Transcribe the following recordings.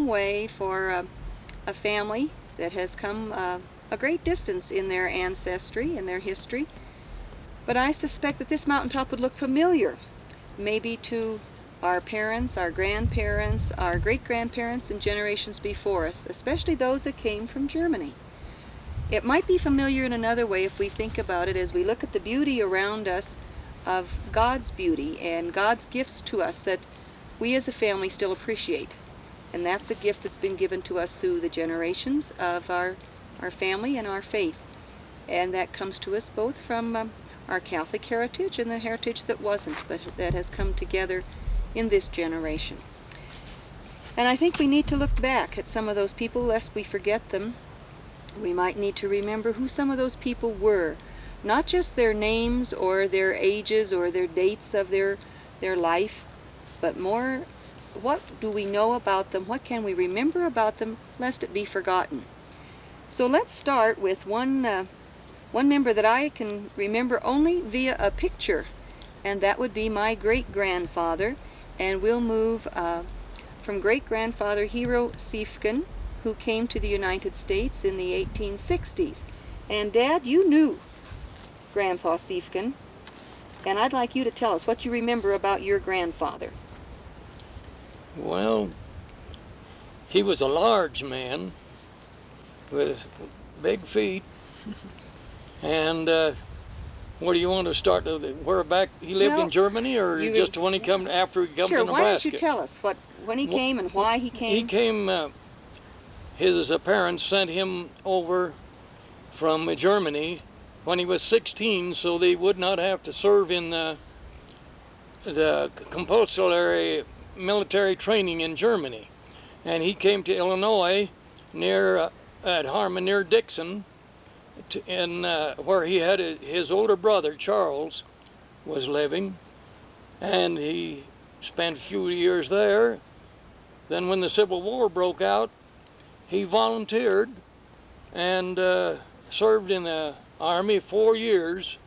way for a family that has come a great distance in their ancestry and their history. But I suspect that this mountaintop would look familiar, maybe to our parents, our grandparents, our great-grandparents, and generations before us, especially those that came from Germany. It might be familiar in another way if we think about it as we look at the beauty around us of God's beauty and God's gifts to us that we as a family still appreciate. And that's a gift that's been given to us through the generations of our family and our faith. And that comes to us both from our Catholic heritage and the heritage that wasn't, but that has come together in this generation. And I think we need to look back at some of those people lest we forget them. We might need to remember who some of those people were, not just their names or their ages or their dates of their life, but more, what do we know about them? What can we remember about them, lest it be forgotten? So let's start with one member that I can remember only via a picture, and that would be my great-grandfather. And we'll move from great-grandfather Lienert Siefken, who came to the United States in the 1860s. And Dad, you knew Grandpa Siefken, and I'd like you to tell us what you remember about your grandfather. Well, he was a large man with big feet, and where do you want to start? Where back he lived in Germany, or just when he come after he come to Nebraska? Sure. Why don't you tell us when he came and why he came? He came. His parents sent him over from Germany when he was 16, so they would not have to serve in the compulsory military training in Germany. And he came to Illinois near at Harmon, near Dixon, where he had his older brother Charles was living, and he spent a few years there. Then when the Civil War broke out, he volunteered and served in the Army 4 years,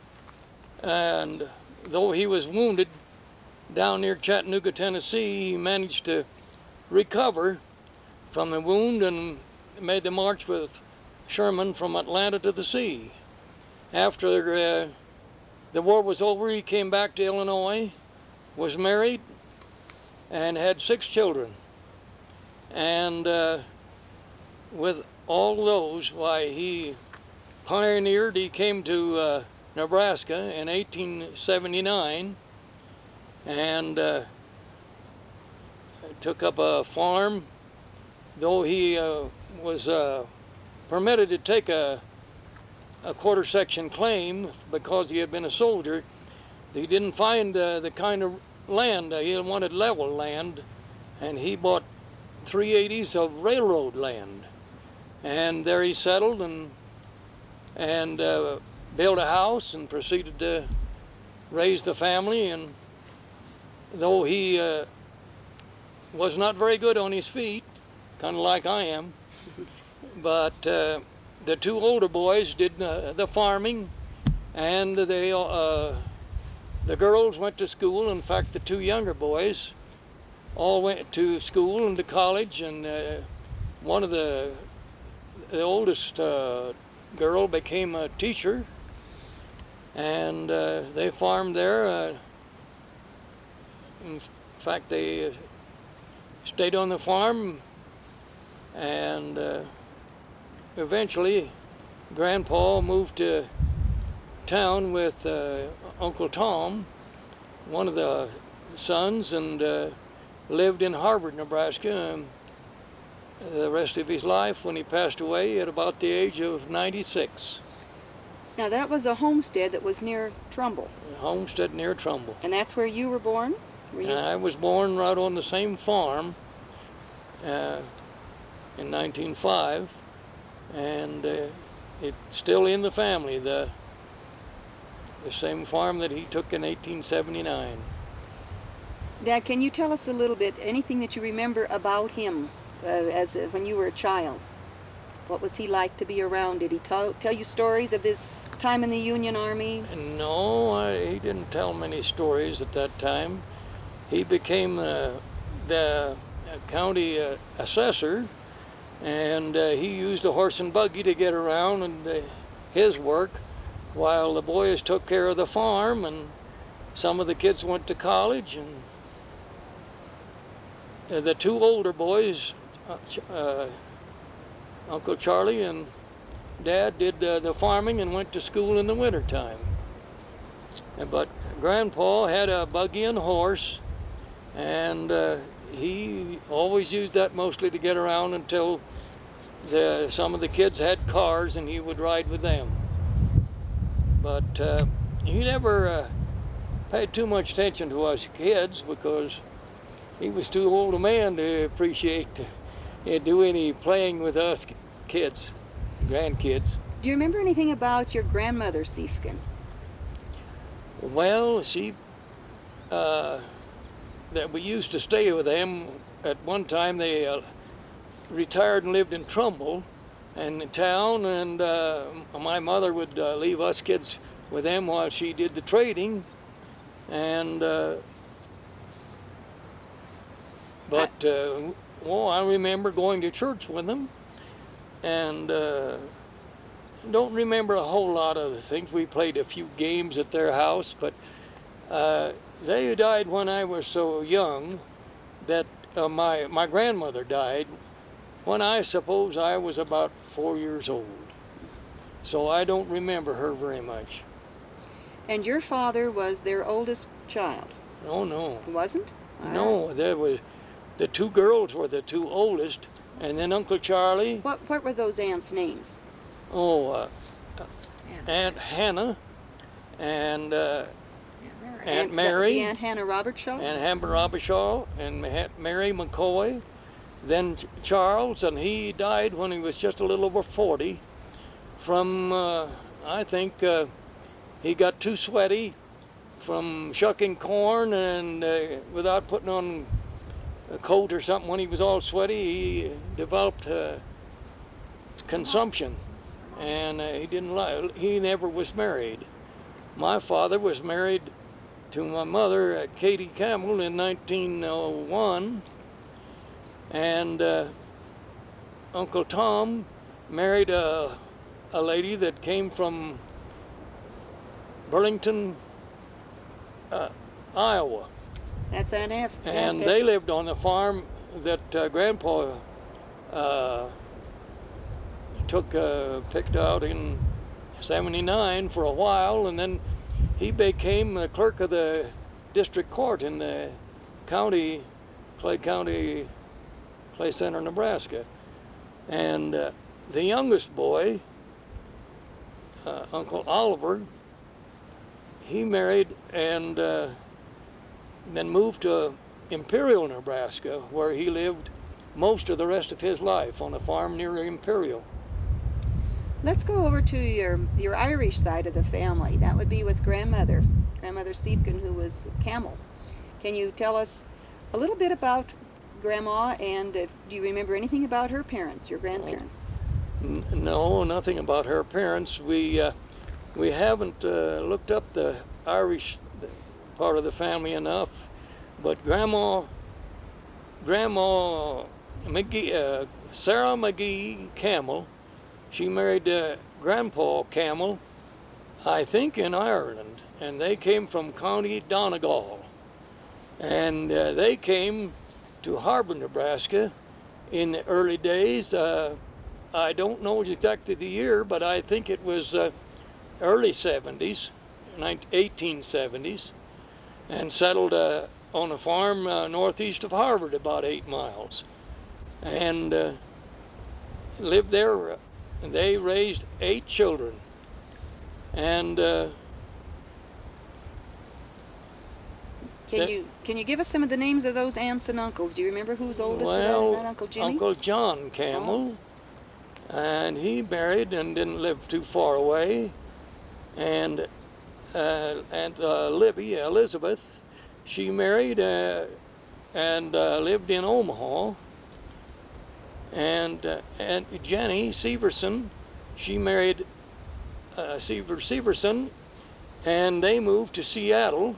and though he was wounded down near Chattanooga, Tennessee, he managed to recover from the wound and made the march with Sherman from Atlanta to the sea. After the war was over, he came back to Illinois, was married, and had 6 children. And with all those, why, he pioneered. He came to Nebraska in 1879 and took up a farm. Though he was permitted to take a quarter section claim because he had been a soldier, he didn't find the kind of land. He wanted level land, and he bought 3/80 of railroad land. And there he settled and built a house and proceeded to raise the family. And though he was not very good on his feet, kind of like I am, but the 2 older boys did the farming, and the girls went to school. In fact, the 2 younger boys all went to school and to college, and one of the oldest girl became a teacher, and they farmed there. In fact, they stayed on the farm, and eventually Grandpa moved to town with Uncle Tom, one of the sons, and lived in Harvard, Nebraska, the rest of his life, when he passed away at about the age of 96. Now that was a homestead that was near Trumbull. A homestead near Trumbull. And that's where you were born? I was born right on the same farm in 1905, and it's still in the family, the same farm that he took in 1879. Dad, can you tell us a little bit, anything that you remember about him when you were a child? What was he like to be around? Did he tell you stories of his time in the Union Army? No, he didn't tell many stories at that time. He became county assessor, and he used a horse and buggy to get around and his work, while the boys took care of the farm, and some of the kids went to college, and the two older boys, Uncle Charlie and Dad, did the farming and went to school in the wintertime. But Grandpa had a buggy and horse, and he always used that mostly to get around until some of the kids had cars and he would ride with them. But he never paid too much attention to us kids because he was too old a man to appreciate do any playing with us kids, grandkids. Do you remember anything about your grandmother Siefken? Well, she, that we used to stay with them. At one time they retired and lived in Trumbull and in town, and my mother would leave us kids with them while she did the trading, and well, I remember going to church with them, and don't remember a whole lot of the things. We played a few games at their house, but they died when I was so young that my grandmother died when I suppose I was about 4 years old. So I don't remember her very much. And your father was their oldest child? Oh, no. He wasn't? No, there was, the two girls were the two oldest, and then Uncle Charlie. What were those aunts' names? Oh, Aunt Hannah and Aunt Mary. Aunt Hannah Robertshaw? Aunt Hannah Robertshaw and Aunt Mary McCoy. Then Charles, and he died when he was just a little over 40 from, I think, he got too sweaty from shucking corn, and without putting on a coat or something when he was all sweaty, he developed consumption, and he never was married. My father was married to my mother, Katie Campbell, in 1901, and Uncle Tom married a lady that came from Burlington, Iowa. That's Aunt F. And they lived on the farm that Grandpa picked out in '79 for a while, and then he became the clerk of the district court in the county, Clay Center, Nebraska. And the youngest boy, Uncle Oliver, he married and then moved to Imperial, Nebraska, where he lived most of the rest of his life on a farm near Imperial. Let's go over to your Irish side of the family. That would be with Grandmother Siefken, who was Camel. Can you tell us a little bit about Grandma, and do you remember anything about her parents, your grandparents? No, nothing about her parents. We haven't looked up the Irish part of the family enough, but Grandma McGee, Sarah McGee Camel, she married Grandpa Camel, I think in Ireland, and they came from County Donegal, and they came to Harbor, Nebraska in the early days. I don't know exactly the year, but I think it was early 70s, 1870s, and settled on a farm northeast of Harvard, about 8 miles, and lived there. They raised 8 children, and can you give us some of the names of those aunts and uncles? Do you remember who's oldest? Well, is that Uncle Jimmy? Uncle John Camel, and he married and didn't live too far away, and Aunt Libby, Elizabeth, she married and lived in Omaha. And Aunt Jenny Severson, she married Severson, and they moved to Seattle.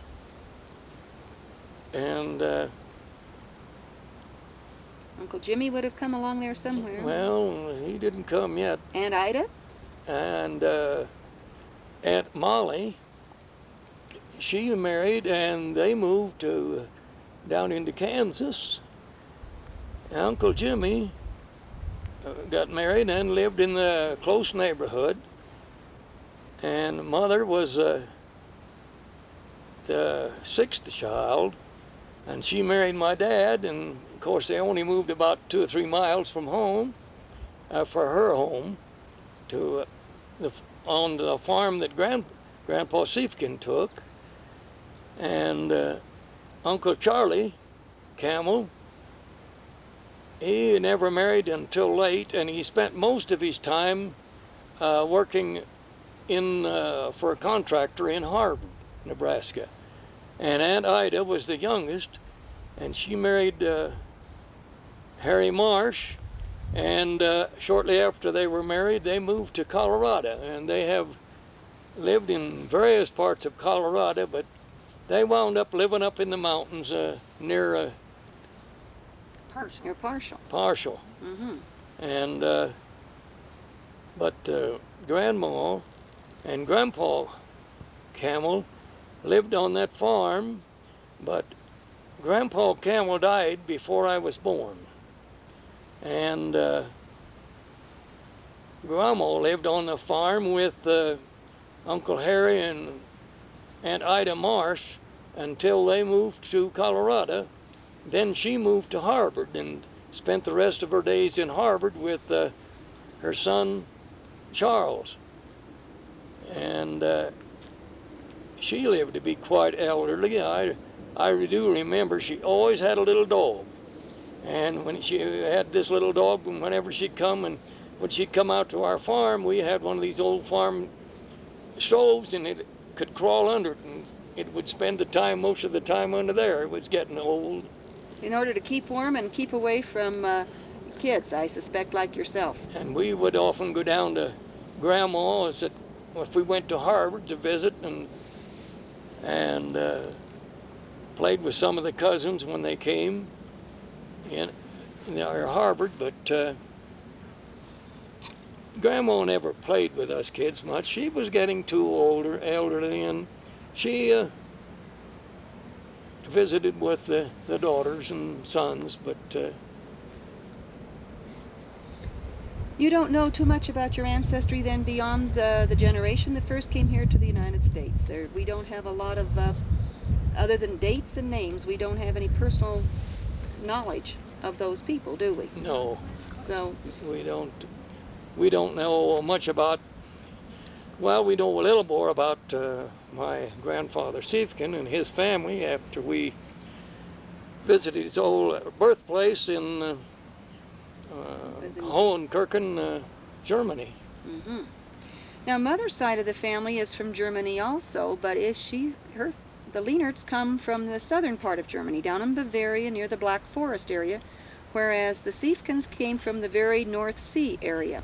And Uncle Jimmy would have come along there somewhere. Well, he didn't come yet. Aunt Ida? And Aunt Molly, she married and they moved to down into Kansas. Uncle Jimmy got married and lived in the close neighborhood. And Mother was the sixth child, and she married my dad, and of course they only moved about 2 or 3 miles from home for her home to on the farm that Grandpa Siefken took. And Uncle Charlie Camel, he never married until late, and he spent most of his time working for a contractor in Harvard, Nebraska. And Aunt Ida was the youngest, and she married Harry Marsh, and shortly after they were married, they moved to Colorado, and they have lived in various parts of Colorado, but they wound up living up in the mountains near Partial. Mm-hmm. And but Grandma and Grandpa Camel lived on that farm, but Grandpa Camel died before I was born. And Grandma lived on the farm with Uncle Harry and Aunt Ida Marsh until they moved to Colorado. Then she moved to Harvard and spent the rest of her days in Harvard with her son Charles. And she lived to be quite elderly. I do remember she always had a little dog. And when she had this little dog, whenever she'd come and when she'd come out to our farm, we had one of these old farm stoves, and it could crawl under it, and it would spend the time, most of the time under there. It was getting old. In order to keep warm and keep away from kids, I suspect, like yourself. And we would often go down to Grandma's if we went to Harvard to visit, and played with some of the cousins when they came in our Harvard, but Grandma never played with us kids much. She was getting too elderly, and she visited with the daughters and sons, but You don't know too much about your ancestry then beyond the generation that first came here to the United States. We don't have a lot of, other than dates and names, we don't have any personal knowledge of those people, do we? No. So we don't know much about, well, we know a little more about my grandfather Siefken and his family after we visited his old birthplace in Hohenkirchen, Germany. Mm-hmm. Now, Mother's side of the family is from Germany also, but the Lienerts come from the southern part of Germany, down in Bavaria near the Black Forest area, whereas the Siefkens came from the very North Sea area.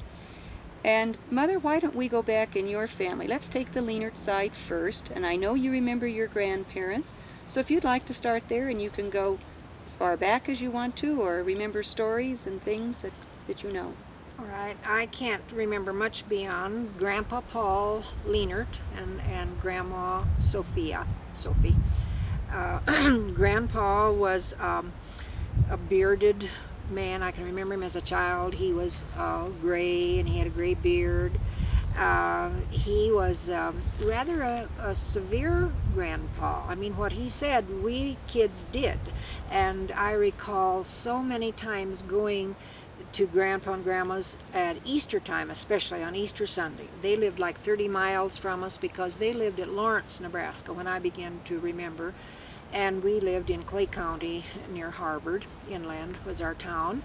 And Mother, why don't we go back in your family? Let's take the Lienert side first, and I know you remember your grandparents, so if you'd like to start there, and you can go as far back as you want to, or remember stories and things that you know. All right, I can't remember much beyond Grandpa Paul Lienert and Grandma Sophie. Grandpa was a bearded man. I can remember him as a child. He was gray, and he had a gray beard. He was rather a severe grandpa. I mean, what he said, we kids did. And I recall so many times going to Grandpa and Grandma's at Easter time, especially on Easter Sunday. They lived like 30 miles from us because they lived at Lawrence, Nebraska, when I began to remember. And we lived in Clay County near Harvard. Inland was our town.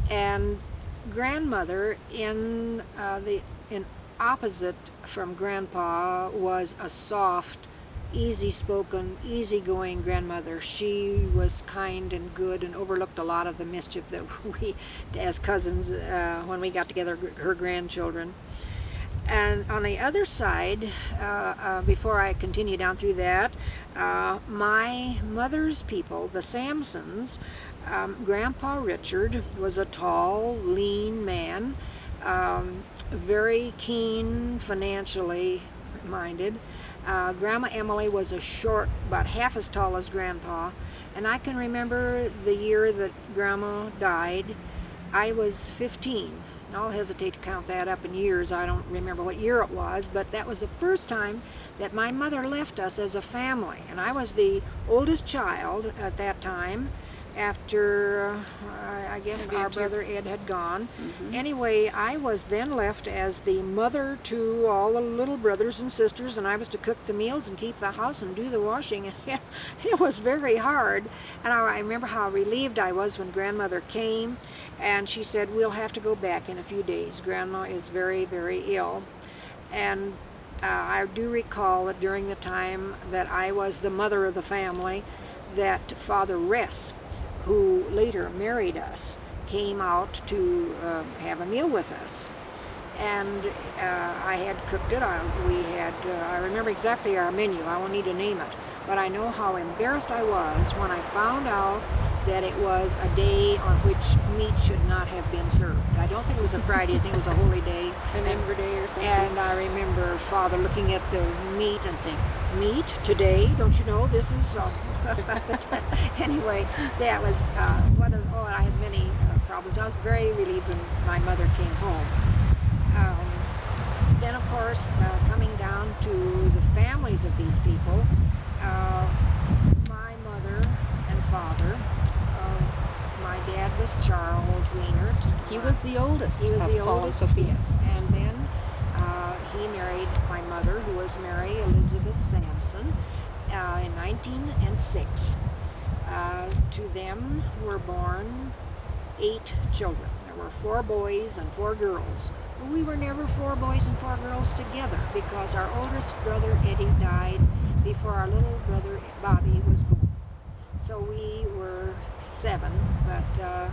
And grandmother in opposite from Grandpa was a soft, easy-spoken, easy-going grandmother. She was kind and good and overlooked a lot of the mischief that we, as cousins, when we got together, her grandchildren. And on the other side, before I continue down through that, my mother's people, the Samsons, Grandpa Richard was a tall, lean man, very keen, financially minded. Grandma Emily was a short, about half as tall as Grandpa, and I can remember the year that Grandma died. I was 15. I'll hesitate to count that up in years. I don't remember what year it was, but that was the first time that my mother left us as a family, and I was the oldest child at that time, after I guess our brother Ed had gone. Anyway, I was then left as the mother to all the little brothers and sisters, and I was to cook the meals and keep the house and do the washing, and it was very hard. And I remember how relieved I was when Grandmother came, and she said, "We'll have to go back in a few days. Grandma is very, very ill." And I do recall that during the time that I was the mother of the family, that Father Ress, who later married us, came out to have a meal with us. And I had cooked it. I remember exactly our menu. I won't need to name it. But I know how embarrassed I was when I found out that it was a day on which meat should not have been served. I don't think it was a Friday. I think it was a holy day. An Ember Day or something. And I remember Father looking at the meat and saying, "Meat today? Don't you know this is..." Anyway, that was I had many problems. I was very relieved when my mother came home. Then, of course, coming down to the families of these people, my mother and father. My dad was Charles Lienert. He was the oldest. He was of the Paul oldest, and Sophia. yes. And then he married my mother, who was Mary Elizabeth Sampson, in 1906. To them were born 8 children. There were 4 boys and 4 girls. But we were never 4 boys and 4 girls together, because our oldest brother Eddie died before our little brother Bobby was born. So we were 7, but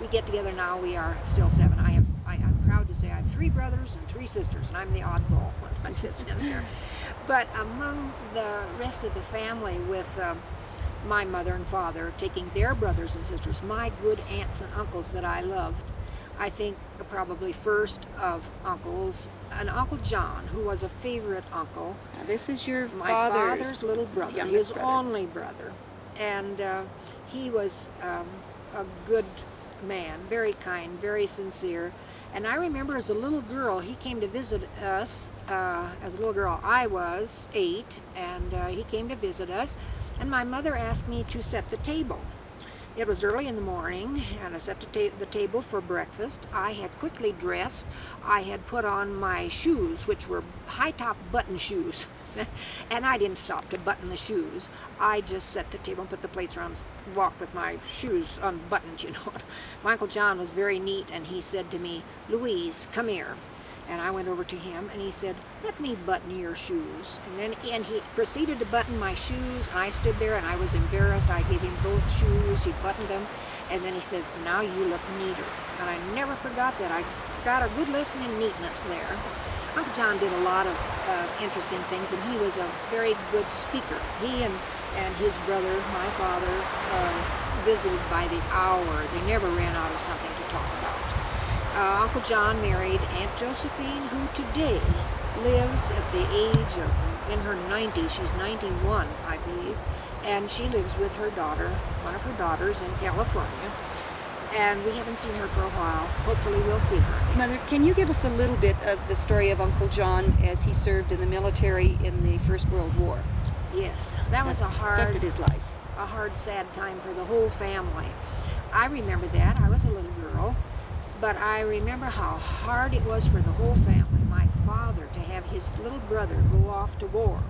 we get together now, we are still 7. I'm proud to say I have 3 brothers and 3 sisters, and I'm the oddball one that fits in there. But among the rest of the family, with my mother and father taking their brothers and sisters, my good aunts and uncles that I loved, I think probably first of uncles, an Uncle John, who was a favorite uncle. Now, this is your My father's little brother, his only brother. And he was a good man, very kind, very sincere. And I remember as a little girl, he came to visit us. As a little girl, I was 8, and he came to visit us. And my mother asked me to set the table. It was early in the morning, and I set the table for breakfast. I had quickly dressed. I had put on my shoes, which were high-top button shoes. And I didn't stop to button the shoes. I just set the table and put the plates around, walked with my shoes unbuttoned, you know. My Uncle John was very neat, and he said to me, "Louise, come here." And I went over to him, and he said, "Let me button your shoes." And he proceeded to button my shoes. I stood there, and I was embarrassed. I gave him both shoes. He buttoned them, and then he says, "Now you look neater." And I never forgot that. I got a good lesson in neatness there. Uncle John did a lot of interesting things, and he was a very good speaker. He and his brother, my father, visited by the hour. They never ran out of something to talk about. Uncle John married Aunt Josephine, who today lives at the age of, in her 90s, she's 91, I believe, and she lives with her daughter, one of her daughters, in California. And we haven't seen her for a while. Hopefully we'll see her. Mother, can you give us a little bit of the story of Uncle John as he served in the military in the First World War? Yes, that was affected his life. A hard, sad time for the whole family. I remember that. I was a little girl, but I remember how hard it was for the whole family. My father, to have his little brother go off to war.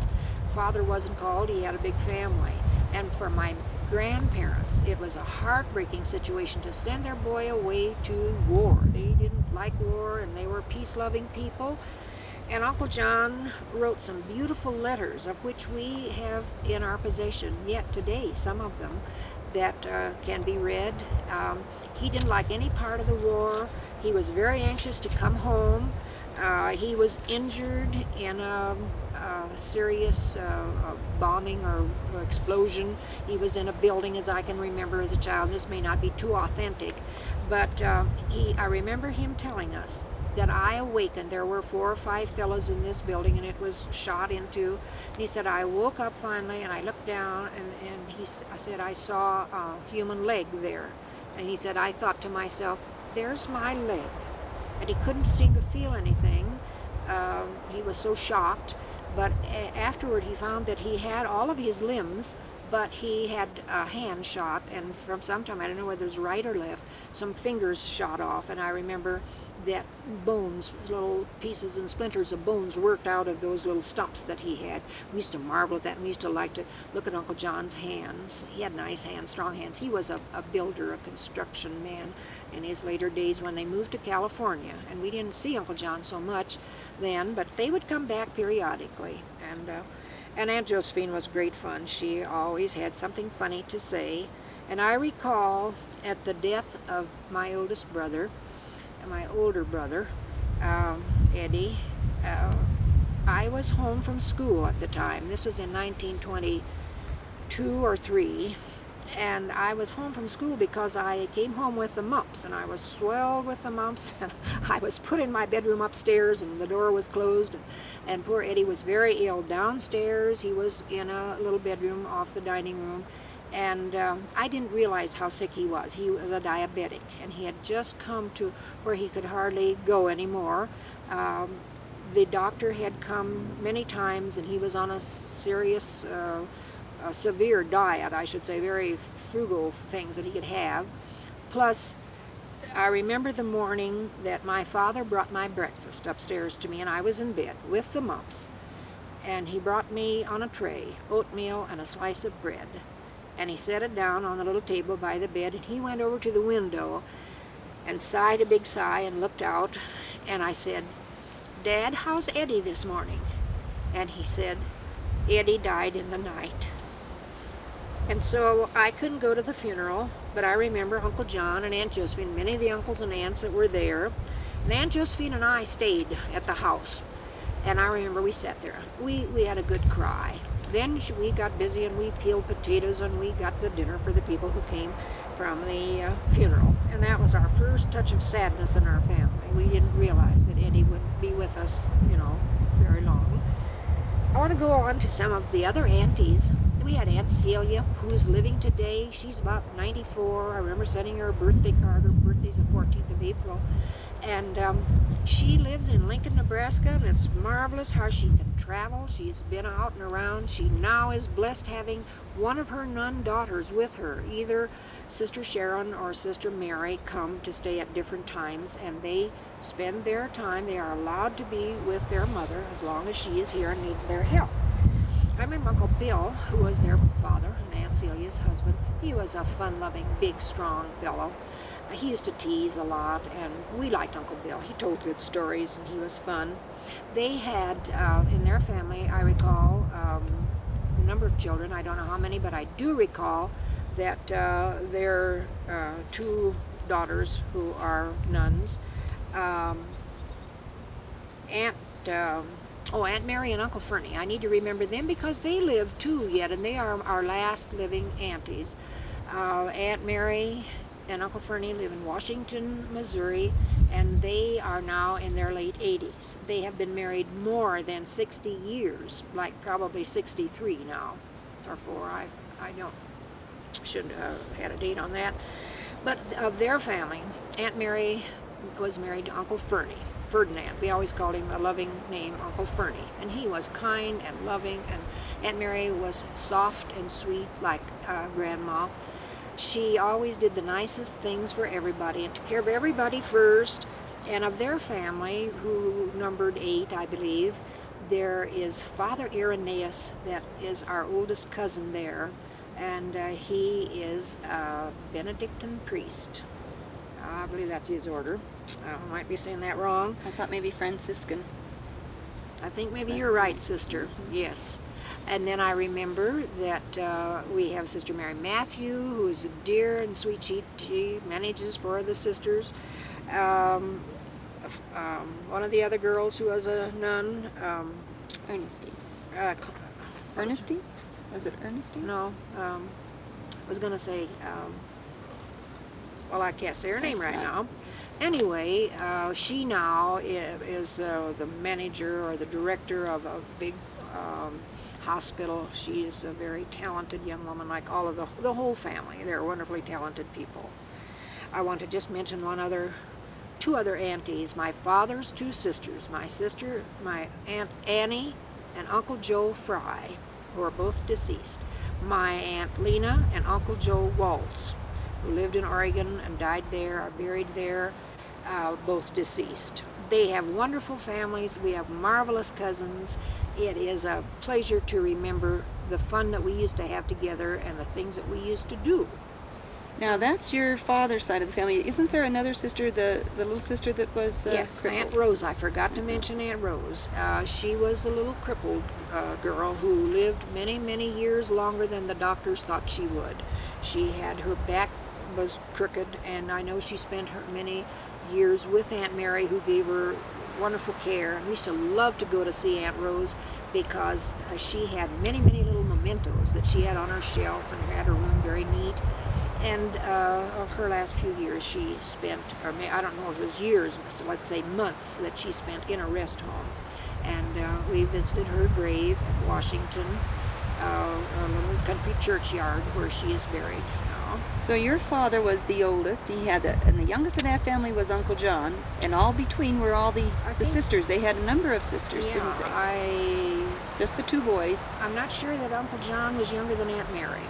Father wasn't called, he had a big family. And for my grandparents, it was a heartbreaking situation to send their boy away to war. They didn't like war, and they were peace-loving people. And Uncle John wrote some beautiful letters, of which we have in our possession yet today, some of them, that can be read. He didn't like any part of the war. He was very anxious to come home. He was injured in a serious bombing or explosion. He was in a building, as I can remember as a child. This may not be too authentic, but I remember him telling us that I awakened. There were 4 or 5 fellows in this building, and it was shot into. And he said, I woke up finally, and I looked down, and I said, I saw a human leg there. And he said, I thought to myself, there's my leg. And he couldn't seem to feel anything. He was so shocked. But afterward, he found that he had all of his limbs, but he had a hand shot, and from some time, I don't know whether it was right or left, some fingers shot off. And I remember that bones, little pieces and splinters of bones worked out of those little stumps that he had. We used to marvel at that, and we used to like to look at Uncle John's hands. He had nice hands, strong hands. He was a builder, a construction man in his later days when they moved to California. And we didn't see Uncle John so much then, but they would come back periodically. And Aunt Josephine was great fun. She always had something funny to say. And I recall at the death of my oldest brother, my older brother, Eddie, I was home from school at the time. This was in 1922 or 3, and I was home from school because I came home with the mumps, and I was swelled with the mumps, and I was put in my bedroom upstairs, and the door was closed, and poor Eddie was very ill downstairs. He was in a little bedroom off the dining room. And I didn't realize how sick he was. He was a diabetic, and he had just come to where he could hardly go anymore. The doctor had come many times, and he was on a serious, severe diet, I should say, very frugal things that he could have. Plus, I remember the morning that my father brought my breakfast upstairs to me, and I was in bed with the mumps. And he brought me on a tray oatmeal and a slice of bread. And he set it down on the little table by the bed, and he went over to the window and sighed a big sigh and looked out. And I said, Dad, how's Eddie this morning? And he said, Eddie died in the night. And so I couldn't go to the funeral, but I remember Uncle John and Aunt Josephine, many of the uncles and aunts that were there. And Aunt Josephine and I stayed at the house. And I remember we sat there. We had a good cry. Then we got busy, and we peeled potatoes, and we got the dinner for the people who came from the funeral. And that was our first touch of sadness in our family. We didn't realize that Eddie wouldn't be with us, very long. I want to go on to some of the other aunties. We had Aunt Celia, who is living today. She's about 94. I remember sending her a birthday card. Her birthday's the 14th of April. And she lives in Lincoln, Nebraska, and it's marvelous how she can travel. She's been out and around. She now is blessed having one of her nun daughters with her, either Sister Sharon or Sister Mary, come to stay at different times, and they spend their time. They are allowed to be with their mother as long as she is here and needs their help. I remember Uncle Bill, who was their father and Aunt Celia's husband. He was a fun-loving, big, strong fellow. He used to tease a lot, and we liked Uncle Bill. He told good stories, and he was fun. They had, in their family, I recall, a number of children. I don't know how many, but I do recall that their 2 daughters who are nuns, Aunt Mary and Uncle Fernie. I need to remember them because they live too yet, and they are our last living aunties. Aunt Mary and Uncle Fernie live in Washington, Missouri, and they are now in their late 80s. They have been married more than 60 years, like probably 63 now, or 4. I shouldn't have had a date on that. But of their family, Aunt Mary was married to Uncle Ferdinand. We always called him a loving name, Uncle Fernie. And he was kind and loving, and Aunt Mary was soft and sweet like Grandma. She always did the nicest things for everybody and took care of everybody first. And of their family, who numbered 8, I believe, there is Father Irenaeus, that is our oldest cousin there, and he is a Benedictine priest. I believe that's his order. I might be saying that wrong. I thought maybe Franciscan. I think maybe you're right, sister. Yes. And then I remember that we have Sister Mary Matthew, who is a dear and sweet. She manages for the sisters. One of the other girls who was a nun, Ernestine? Was it Ernestine? No, I was going to say, well, I can't say her name right now. Anyway, she now is the manager or the director of a big hospital. She is a very talented young woman, like all of the whole family. They're wonderfully talented people. I want to just mention two other aunties. My father's two sisters. My Aunt Annie and Uncle Joe Fry, who are both deceased. My Aunt Lena and Uncle Joe Waltz, who lived in Oregon and died there, are buried there, both deceased. They have wonderful families. We have marvelous cousins. It is a pleasure to remember the fun that we used to have together and the things that we used to do. Now that's your father's side of the family. Isn't there another sister, the little sister that was Yes, crippled? Aunt Rose. I forgot to mention Aunt Rose. She was a little crippled girl who lived many, many years longer than the doctors thought she would. Her back was crooked, and I know she spent many years with Aunt Mary, who gave her wonderful care. And we used to love to go to see Aunt Rose because she had many, many little mementos that she had on her shelf and had her room very neat. And of her last few years, she spent, I don't know if it was years, so let's say months, that she spent in a rest home. And we visited her grave at Washington, a little country churchyard where she is buried now. So your father was the oldest. And the youngest of that family was Uncle John. And all between were all the sisters. They had a number of sisters, didn't they? Just the two boys. I'm not sure that Uncle John was younger than Aunt Mary.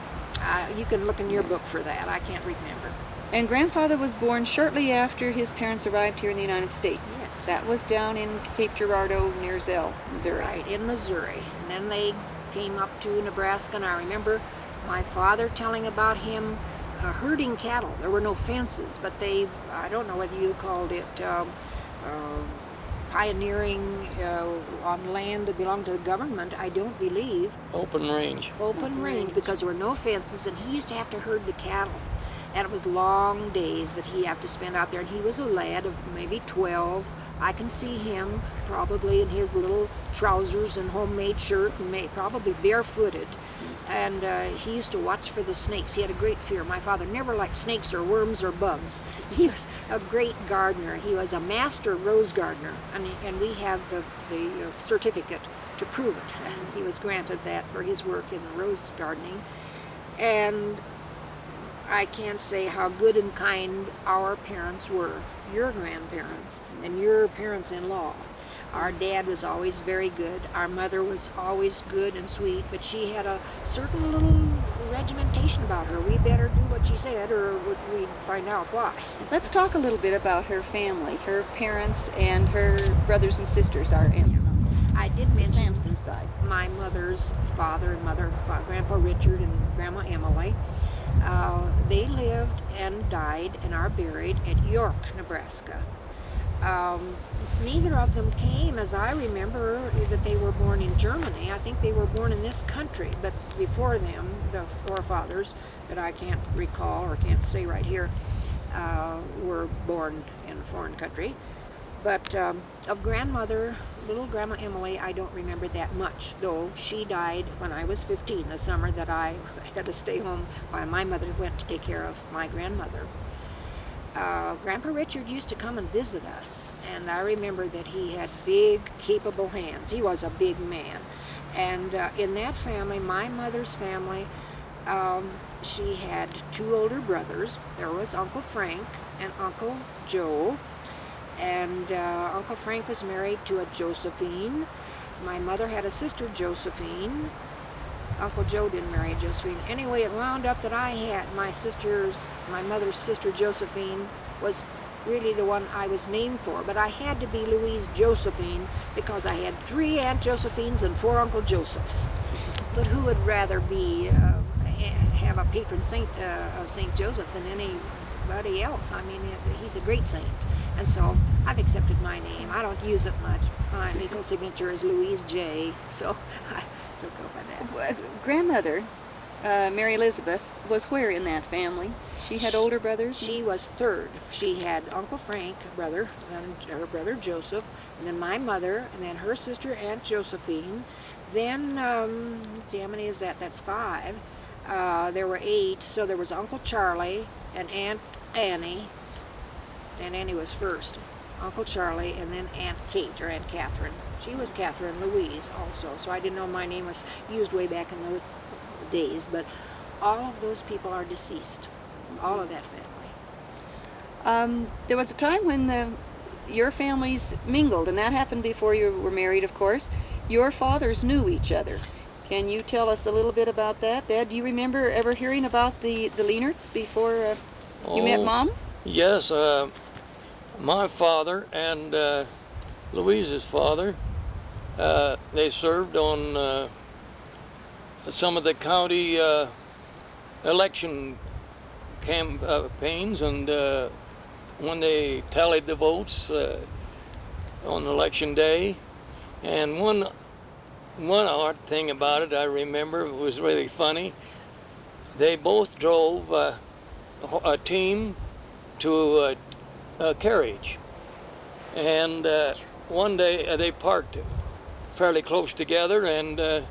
You can look in your book for that. I can't remember. And grandfather was born shortly after his parents arrived here in the United States. Yes. That was down in Cape Girardeau near Zell, Missouri. Right, in Missouri. And then they came up to Nebraska, and I remember my father telling about him herding cattle. There were no fences, but I don't know whether you called it pioneering on land that belonged to the government. I don't believe. Open range. Open range, because there were no fences, and he used to have to herd the cattle. And it was long days that he had to spend out there, and he was a lad of maybe 12. I can see him probably in his little trousers and homemade shirt, and probably barefooted. And he used to watch for the snakes. He had a great fear. My father never liked snakes or worms or bugs. He was a great gardener. He was a master rose gardener, and we have the certificate to prove it. And he was granted that for his work in rose gardening. And I can't say how good and kind our parents were, your grandparents and your parents-in-law. Our dad was always very good. Our mother was always good and sweet, but she had a certain little regimentation about her. We better do what she said, or we'd find out why. Let's talk a little bit about her family, her parents and her brothers and sisters, our aunts and uncles. I did mention Sampson side. My mother's father and mother, Grandpa Richard and Grandma Emily. They lived and died and are buried at York, Nebraska. Neither of them came, as I remember, that they were born in Germany. I think they were born in this country, but before them, the forefathers that I can't recall or can't say right here, were born in a foreign country. But of grandmother, little Grandma Emily, I don't remember that much, though she died when I was 15, the summer that I had to stay home while my mother went to take care of my grandmother. Grandpa Richard used to come and visit us, and I remember that he had big, capable hands. He was a big man. And in that family, my mother's family, she had two older brothers. There was Uncle Frank and Uncle Joe. And Uncle Frank was married to a Josephine. My mother had a sister, Josephine. Uncle Joe didn't marry a Josephine. Anyway, it wound up that I had my mother's sister, Josephine, was really the one I was named for. But I had to be Louise Josephine because I had 3 Aunt Josephines and 4 Uncle Josephs. But who would rather have a patron saint of St. Joseph than anybody else? I mean, he's a great saint. And so I've accepted my name. I don't use it much. My legal signature is Louise J. So I don't go by that. Grandmother, Mary Elizabeth, was where in that family? She had older brothers? She was third. She had Uncle Frank, brother, and her brother Joseph, and then my mother, and then her sister Aunt Josephine, Then, let's see, how many is that? That's 5. There were 8, so there was Uncle Charlie and Aunt Annie. Aunt Annie was first. Uncle Charlie, and then Aunt Kate, or Aunt Catherine. She was Catherine Louise also, so I didn't know my name was used way back in those days, but all of those people are deceased. All of that family. There was a time when your families mingled, and that happened before you were married, of course. Your fathers knew each other. Can you tell us a little bit about that? Dad, do you remember ever hearing about the Lienerts before you met Mom? Yes, my father and Louise's father, they served on some of the county election campaigns, and when they tallied the votes on election day. And one odd thing about it, I remember, it was really funny. They both drove a team to a carriage, and one day they parked fairly close together, and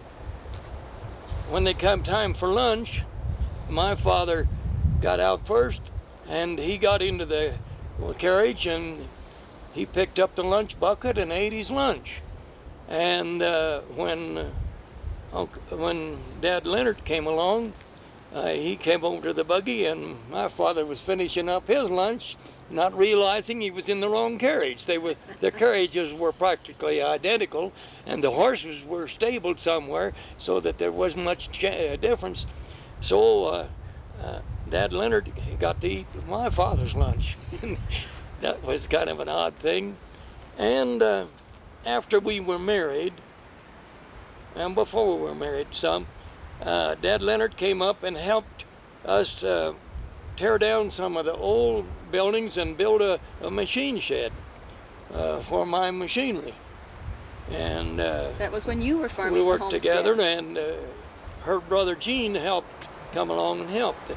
when they came time for lunch, my father got out first, and he got into the carriage, and he picked up the lunch bucket and ate his lunch. And when Dad Lienert came along, he came over to the buggy, and my father was finishing up his lunch, not realizing he was in the wrong carriage. The carriages were practically identical, and the horses were stabled somewhere so that there wasn't much difference. So Dad Lienert got to eat my father's lunch. That was kind of an odd thing. And after we were married, and before we were married some, Dad Lienert came up and helped us tear down some of the old buildings and build a machine shed for my machinery. And that was when you were farming. We worked homestead together, and her brother Gene helped come along and helped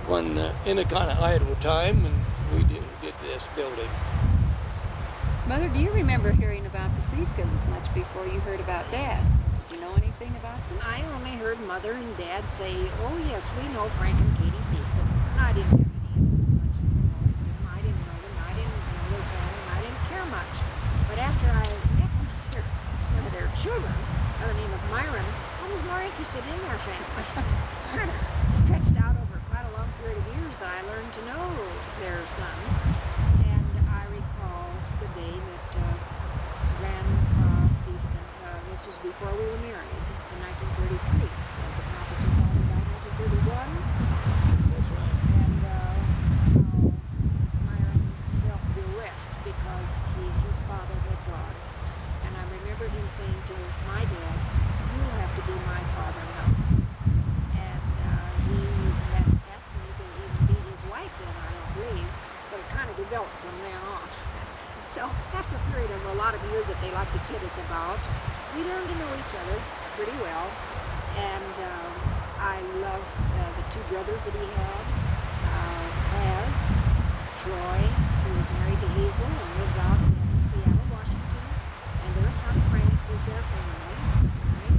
when in a kind of idle time, and we did this building. Mother, do you remember hearing about the Siefkens much before you heard about Dad? Did you know anything about them? I only heard Mother and Dad say, "Oh yes, we know Frank and Katie Siefken." And I didn't have any interest much in knowing them. I didn't know them. I didn't know their family. And I didn't care much. But after I met one of their children, by the name of Myron, I was more interested in their family. Kind of stretched out over quite a long period of years that I learned to know their son. And I recall the day that Grandpa Siefken, this was before we were married, in 1933. Was it not that your father died in 1931? That's right. And Myron felt bereft because his father had gone. And I remember him saying to my dad, "You have to be my father now." And he had asked me to even be his wife then, I don't believe, but it kind of developed from then on. So after a period of a lot of years that they like to kid us about, we learned to know each other pretty well. And I love the 2 brothers that he had. Troy, who was married to Hazel and lives out in Seattle, Washington. And their son Frank was their family. Frank,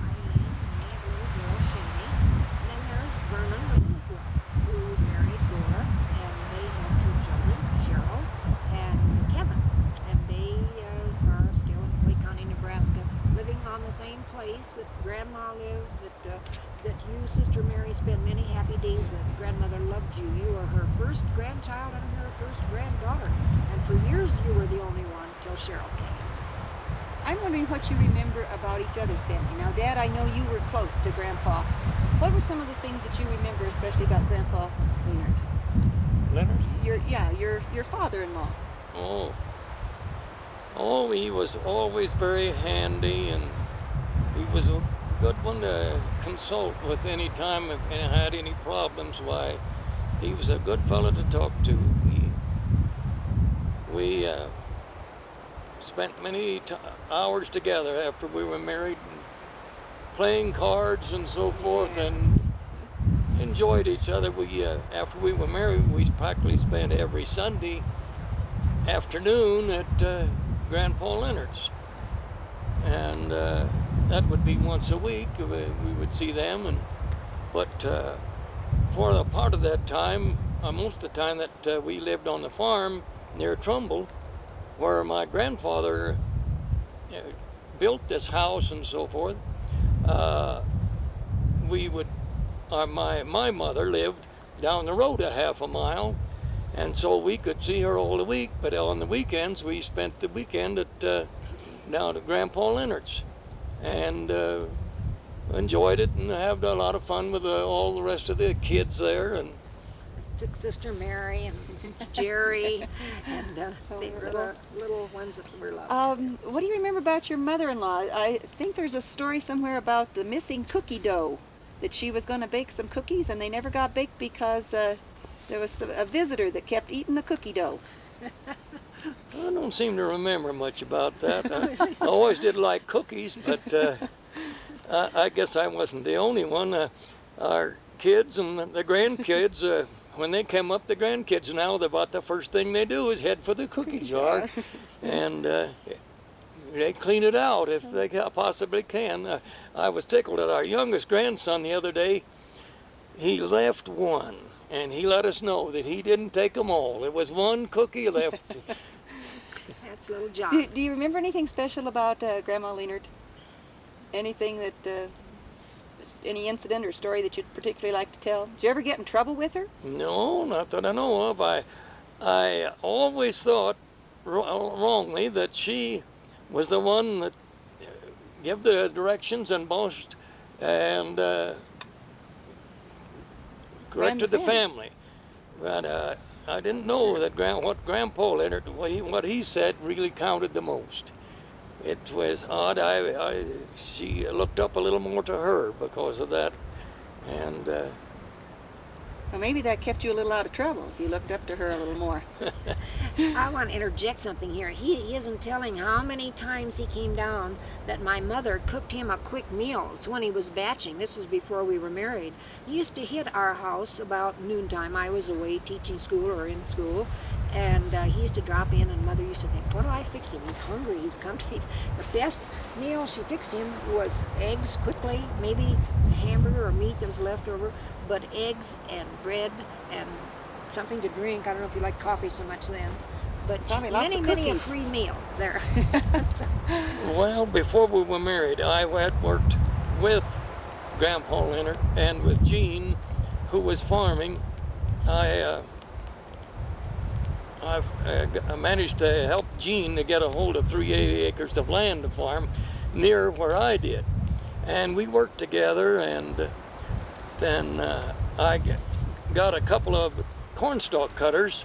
Eileen, and Aunt little Jill Shaney. And then there's Vernon the little boy, who married Doris, and they had 2 children, Cheryl and Kevin. And they are still in Clay County, Nebraska, living on the same place that Grandma lived, that you, Sister Mary, spent many happy days with. Grandmother loved you. You were her first grandchild and her first granddaughter. And for years you were the only one till Cheryl came. I'm wondering what you remember about each other's family. Now, Dad, I know you were close to Grandpa. What were some of the things that you remember, especially about Grandpa Lienert? Lienert? Your father-in-law. Oh, he was always very handy, and he was a good one to consult with any time if I had any problems. Why, he was a good fellow to talk to. We spent many hours together after we were married, playing cards and so forth, and enjoyed each other. After we were married, we practically spent every Sunday afternoon at Grandpa Lienert's. And that would be once a week. We would see them, but for a part of that time, most of the time that we lived on the farm near Trumbull, where my grandfather built this house and so forth, my mother lived down the road a half a mile, and so we could see her all the week. But on the weekends, we spent the weekend down at Grandpa Lienert's, and enjoyed it and had a lot of fun with all the rest of the kids there. And took Sister Mary and Jerry and they were little ones that were loved. What do you remember about your mother-in-law? I think there's a story somewhere about the missing cookie dough, that she was going to bake some cookies and they never got baked because there was a visitor that kept eating the cookie dough. I don't seem to remember much about that. I always did like cookies, but I guess I wasn't the only one. Our kids and the grandkids, when they come up, the grandkids now, about the first thing they do is head for the cookie jar, and they clean it out if they possibly can. I was tickled at our youngest grandson the other day. He left one, and he let us know that he didn't take them all. There was one cookie left. That's little John. Do you remember anything special about Grandma Lienert? Anything that, any incident or story that you'd particularly like to tell? Did you ever get in trouble with her? No, not that I know of. I always thought wrongly that she was the one that gave the directions and bossed and corrected the family. But I didn't know that what Grandpa Lienert, what he said really counted the most. It was odd. She looked up a little more to her because of that, and well, maybe that kept you a little out of trouble if you looked up to her a little more. I want to interject something here. He isn't telling how many times he came down that my mother cooked him a quick meal. It's when he was batching. This was before we were married. He used to hit our house about noontime. I was away teaching school or in school, and he used to drop in, and Mother used to think, what'll I fix him? He's hungry, he's come to eat. The best meal she fixed him was eggs quickly, maybe a hamburger or meat that was left over, but eggs and bread and something to drink. I don't know if you like coffee so much then, but many a free meal there. Well, before we were married, I had worked with Grandpa Lienert and with Jean, who was farming. I managed to help Jean to get a hold of 3 acres of land to farm near where I did, and we worked together. And then I got a couple of cornstalk cutters,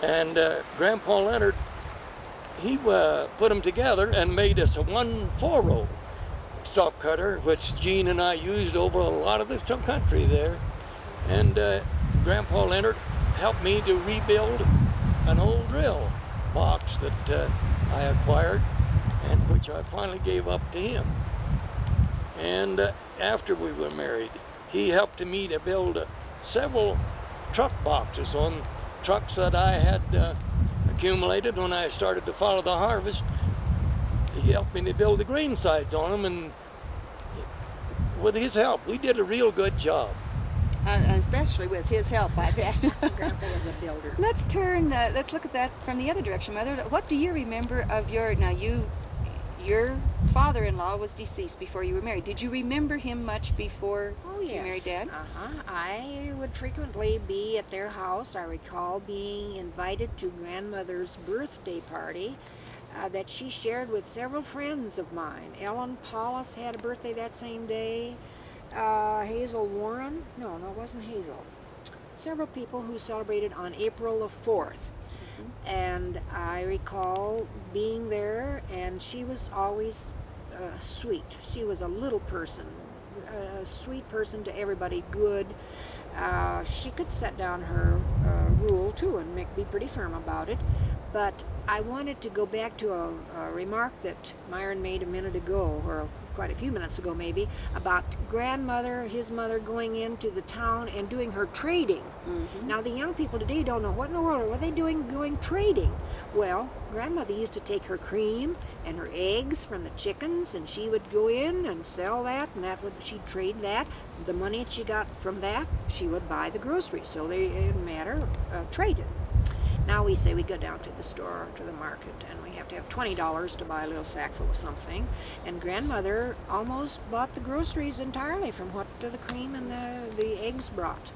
and Grandpa Lienert, he put them together and made us a 1 4-row stalk cutter, which Jean and I used over a lot of the country there. And Grandpa Lienert helped me to rebuild an old drill box that I acquired, and which I finally gave up to him. And after we were married, he helped me to build several truck boxes on trucks that I had accumulated when I started to follow the harvest. He helped me to build the grain sides on them, and with his help, we did a real good job. Especially with his help, I bet. Grandpa was a builder. Let's look at that from the other direction, Mother. What do you remember of your father-in-law was deceased before you were married. Did you remember him much before you married Dad? I would frequently be at their house. I recall being invited to Grandmother's birthday party that she shared with several friends of mine. Ellen Paulus had a birthday that same day. Hazel Warren, no, it wasn't Hazel. Several people who celebrated on April the 4th. And I recall being there, and she was always sweet. She was a little person, a sweet person to everybody, good. She could set down her rule too and be pretty firm about it. But I wanted to go back to a remark that Myron made a minute ago, or quite a few minutes ago maybe, about Grandmother, his mother, going into the town and doing her trading. Now the young people today don't know what in the world are they doing trading. Well, grandmother used to take her cream and her eggs from the chickens, and she would go in and sell that, and she'd trade that. The money she got from that, she would buy the groceries. So they didn't matter, traded. Now we say we go down to the store or to the market, and we have to have $20 to buy a little sack full of something. And grandmother almost bought the groceries entirely from what the cream and the eggs brought.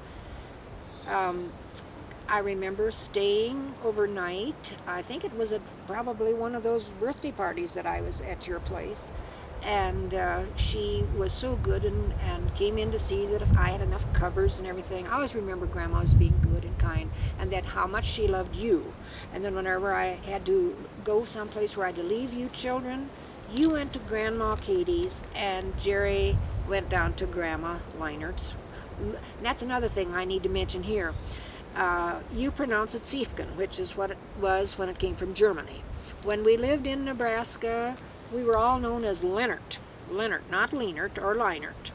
I remember staying overnight. I think it was probably one of those birthday parties that I was at your place. And she was so good and came in to see that if I had enough covers and everything. I always remember Grandma as being good and kind, and that how much she loved you. And then whenever I had to go someplace where I had to leave you children, you went to Grandma Katie's, and Jerry went down to Grandma Lienert's. And that's another thing I need to mention here. You pronounce it Siefken, which is what it was when it came from Germany. When we lived in Nebraska, we were all known as Lienert. Lienert, not Lienert or Lienert.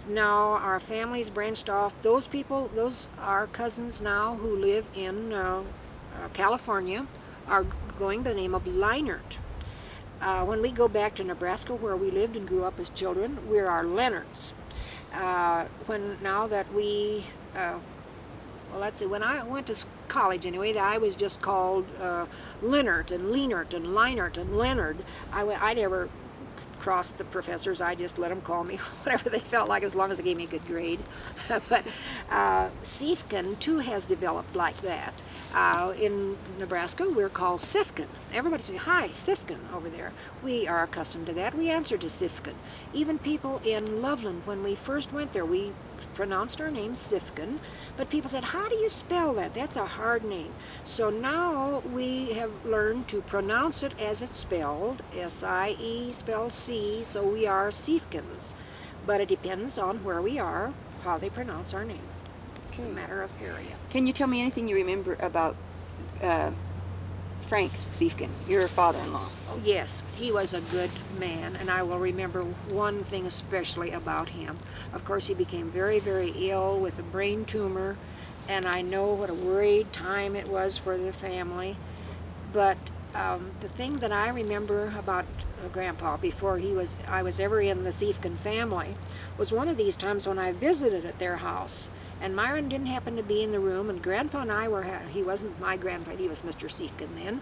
Now our families branched off. Those people, those are cousins now who live in California, are going by the name of Lienert. When we go back to Nebraska, where we lived and grew up as children, we're our Lienerts. Now that we well, let's see, when I went to college anyway, I was just called Lienert and Lienert and Lienert and Leonard. I never crossed the professors. I just let them call me whatever they felt like, as long as they gave me a good grade. But Siefken, too, has developed like that. In Nebraska, we're called Siefken. Everybody says, hi, Siefken, over there. We are accustomed to that. We answer to Siefken. Even people in Loveland, when we first went there, we pronounced our name Siefken, but people said, how do you spell that? That's a hard name. So now we have learned to pronounce it as it's spelled, S-I-E spells C, so we are Siefkens. But it depends on where we are, how they pronounce our name. It's a matter of area. Can you tell me anything you remember about Frank Siefken, your father-in-law? Oh, yes, he was a good man, and I will remember one thing especially about him. Of course, he became very, very ill with a brain tumor, and I know what a worried time it was for the family. But the thing that I remember about Grandpa before I was ever in the Siefken family was one of these times when I visited at their house. And Myron didn't happen to be in the room, and Grandpa and I he wasn't my grandpa, he was Mr. Siefken then.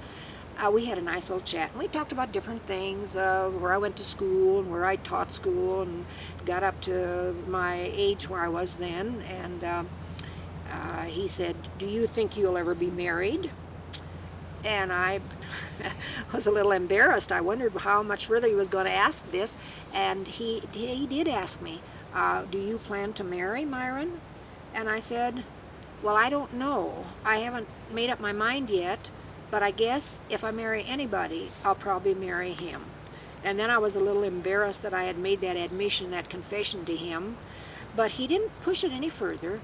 We had a nice little chat, and we talked about different things, where I went to school, and where I taught school, and got up to my age where I was then. And he said, do you think you'll ever be married? And I was a little embarrassed. I wondered how much further he was going to ask this, and he did ask me, do you plan to marry, Myron? And I said, well, I don't know. I haven't made up my mind yet, but I guess if I marry anybody, I'll probably marry him. And then I was a little embarrassed that I had made that admission, that confession to him, but he didn't push it any further,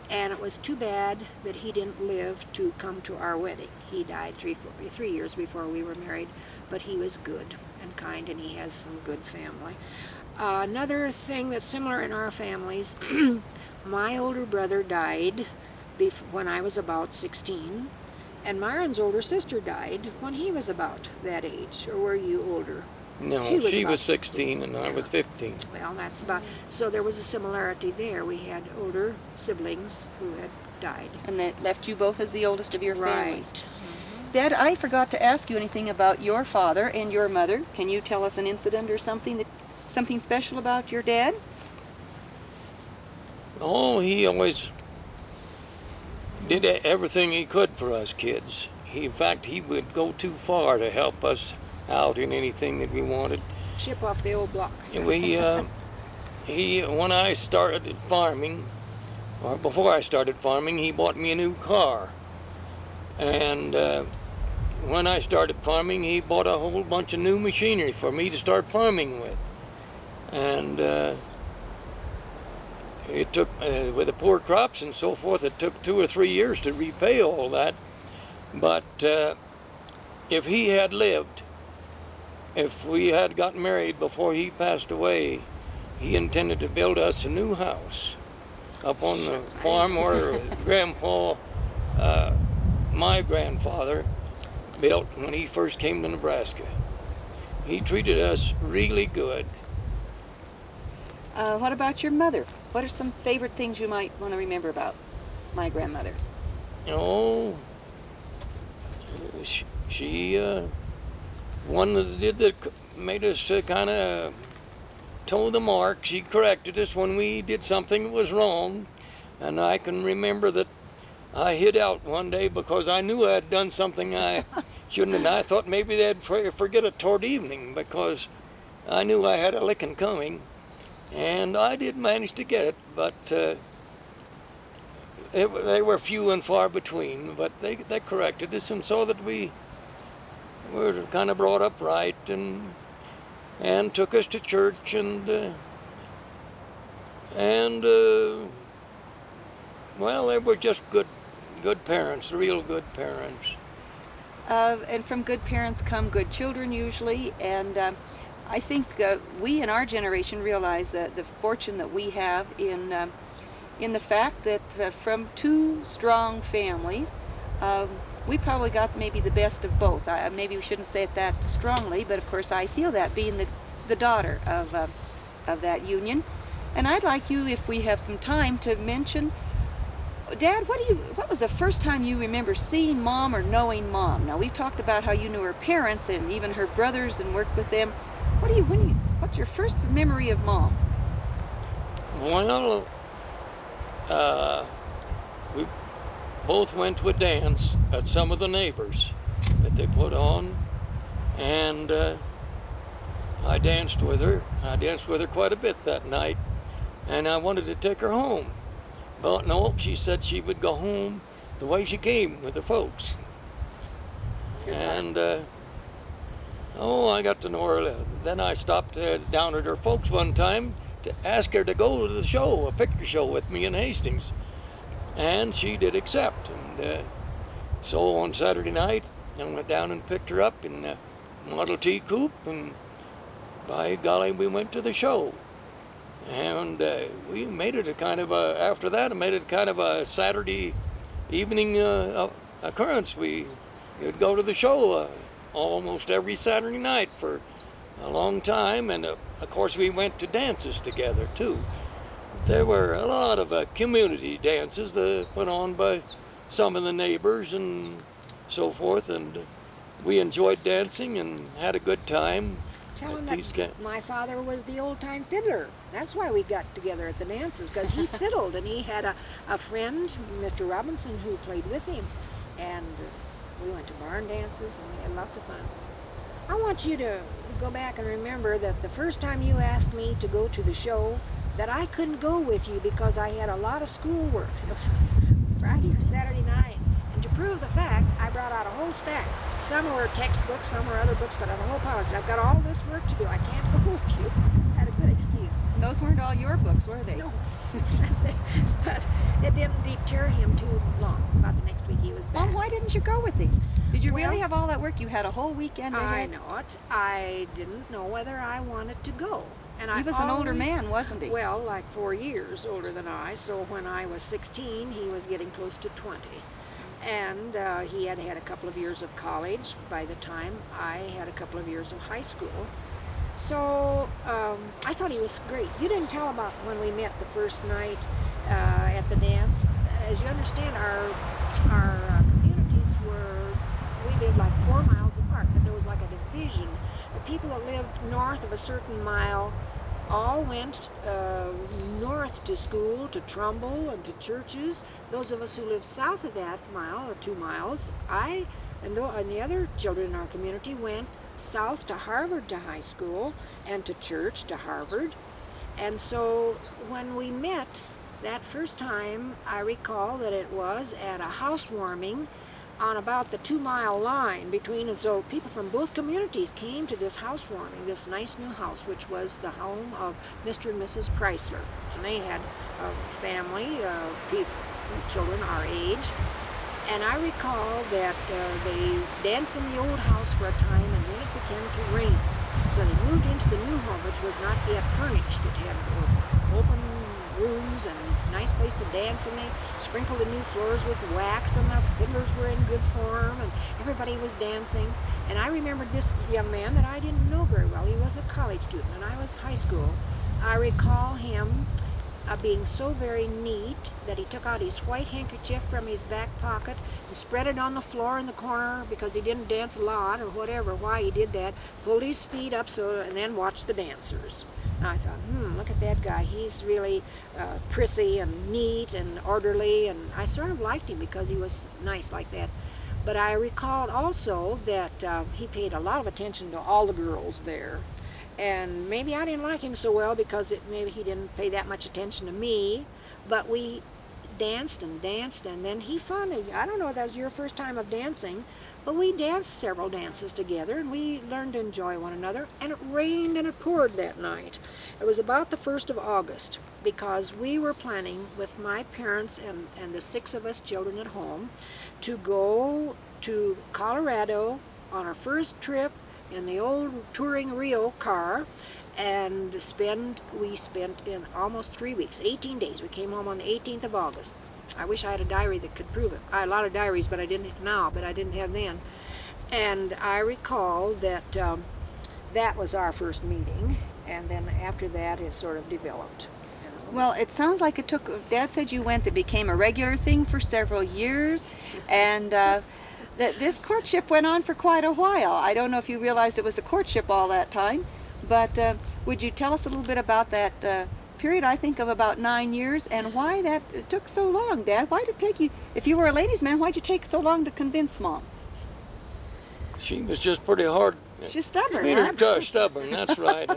and it was too bad that he didn't live to come to our wedding. He died 3 years before we were married, but he was good and kind, and he has some good family. Another thing that's similar in our families, my older brother died when I was about 16, and Myron's older sister died when he was about that age. Or were you older? No, she was 16 and I was 15. Well, that's about, so there was a similarity there. We had older siblings who had died. And that left you both as the oldest of your families. Right. Dad, I forgot to ask you anything about your father and your mother. Can you tell us an incident or something special about your dad? Oh, he always did everything he could for us kids. In fact, he would go too far to help us out in anything that we wanted. Chip off the old block. When I started farming, or before I started farming, he bought me a new car. And when I started farming, he bought a whole bunch of new machinery for me to start farming with. And it took, with the poor crops and so forth, it took 2 or 3 years to repay all that. But if he had lived, if we had gotten married before he passed away, he intended to build us a new house up on the farm where Grandpa, my grandfather, built when he first came to Nebraska. He treated us really good. What about your mother? What are some favorite things you might want to remember about my grandmother? Oh, she one that made us kind of toe the mark. She corrected us when we did something that was wrong. And I can remember that I hid out one day because I knew I had done something I shouldn't have. I thought maybe they'd forget it toward evening because I knew I had a licking coming. And I did manage to get it, but they were few and far between. But they corrected us and saw that we were kind of brought up right, and took us to church, and well, they were just good parents, real good parents. And from good parents come good children usually, and I think we in our generation realize that the fortune that we have in the fact that from two strong families, we probably got maybe the best of both. Maybe we shouldn't say it that strongly, but of course I feel that being the daughter of that union. And I'd like you, if we have some time, to mention, Dad, what was the first time you remember seeing Mom or knowing Mom? Now, we've talked about how you knew her parents and even her brothers and worked with them. What's your first memory of Mom? Well, we both went to a dance at some of the neighbors that they put on, and I danced with her. I danced with her quite a bit that night, and I wanted to take her home. But no, she said she would go home the way she came, with the folks. And I got to know her. Then I stopped down at her folks one time to ask her to go to the show, a picture show with me in Hastings. And she did accept. And so on Saturday night, I went down and picked her up in a Model T coupe, and by golly, we went to the show. And we made it after that, I made it kind of a Saturday evening occurrence. We would go to the show almost every Saturday night for a long time, and of course we went to dances together too. There were a lot of community dances put on by some of the neighbors and so forth, and we enjoyed dancing and had a good time. Tell him that my father was the old-time fiddler. That's why we got together at the dances, because he fiddled, and he had a friend, Mr. Robinson, who played with him. And we went to barn dances, and we had lots of fun. I want you to go back and remember that the first time you asked me to go to the show, that I couldn't go with you because I had a lot of schoolwork. It was Friday or Saturday night. And to prove the fact, I brought out a whole stack. Some were textbooks, some were other books, but I had a whole pile. I said, I've got all this work to do. I can't go with you. I had a good excuse. And those weren't all your books, were they? No. But it didn't deter him too long. About the next week he was back. Well, why didn't you go with him? Did you really Well, have all that work? You had a whole weekend ahead? I know it. I didn't know whether I wanted to go. And He was an older man, wasn't he? Well, like 4 years older than I. So when I was 16, he was getting close to 20. And he had had a couple of years of college by the time I had a couple of years of high school. So I thought he was great. You didn't tell about when we met the first night at the dance. As you understand, our communities we lived like 4 miles apart, but there was like a division. The people that lived north of a certain mile all went north to school, to Trumbull and to churches. Those of us who lived south of that mile or 2 miles, and the other children in our community went south to Harvard to high school and to church to Harvard. And so when we met that first time, I recall that it was at a housewarming on about the 2-mile line between, and so people from both communities came to this housewarming, this nice new house, which was the home of Mr. and Mrs. Chrysler. And they had a family, children our age. And I recall that they danced in the old house for a time, and then it began to rain. So they moved into the new home, which was not yet furnished. It had open rooms and a nice place to dance, and they sprinkled the new floors with wax, and the fiddlers were in good form, and everybody was dancing. And I remembered this young man that I didn't know very well. He was a college student, and I was high school. I recall him being so very neat that he took out his white handkerchief from his back pocket and spread it on the floor in the corner because he didn't dance a lot or whatever, why he did that, pulled his feet up and then watched the dancers. And I thought, look at that guy. He's really prissy and neat and orderly, and I sort of liked him because he was nice like that. But I recalled also that he paid a lot of attention to all the girls there. And maybe I didn't like him so well because maybe he didn't pay that much attention to me, but we danced and danced, and then he finally, I don't know if that was your first time of dancing, but we danced several dances together, and we learned to enjoy one another, and it rained and it poured that night. It was about the 1st of August, because we were planning with my parents and the 6 of us children at home to go to Colorado on our first trip in the old touring Rio car, and we spent in almost 3 weeks, 18 days. We came home on the 18th of August. I wish I had a diary that could prove it. I had a lot of diaries, but I didn't now, but I didn't have then. And I recall that that was our first meeting, and then after that it sort of developed. Well, it sounds like it took, Dad said you went, that became a regular thing for several years, and that this courtship went on for quite a while. I don't know if you realized it was a courtship all that time, but would you tell us a little bit about that period, I think of about 9 years, and why that it took so long, Dad? Why did it take you, if you were a ladies' man, why'd you take so long to convince Mom? She was just pretty hard. She's stubborn, huh? Stubborn, that's right.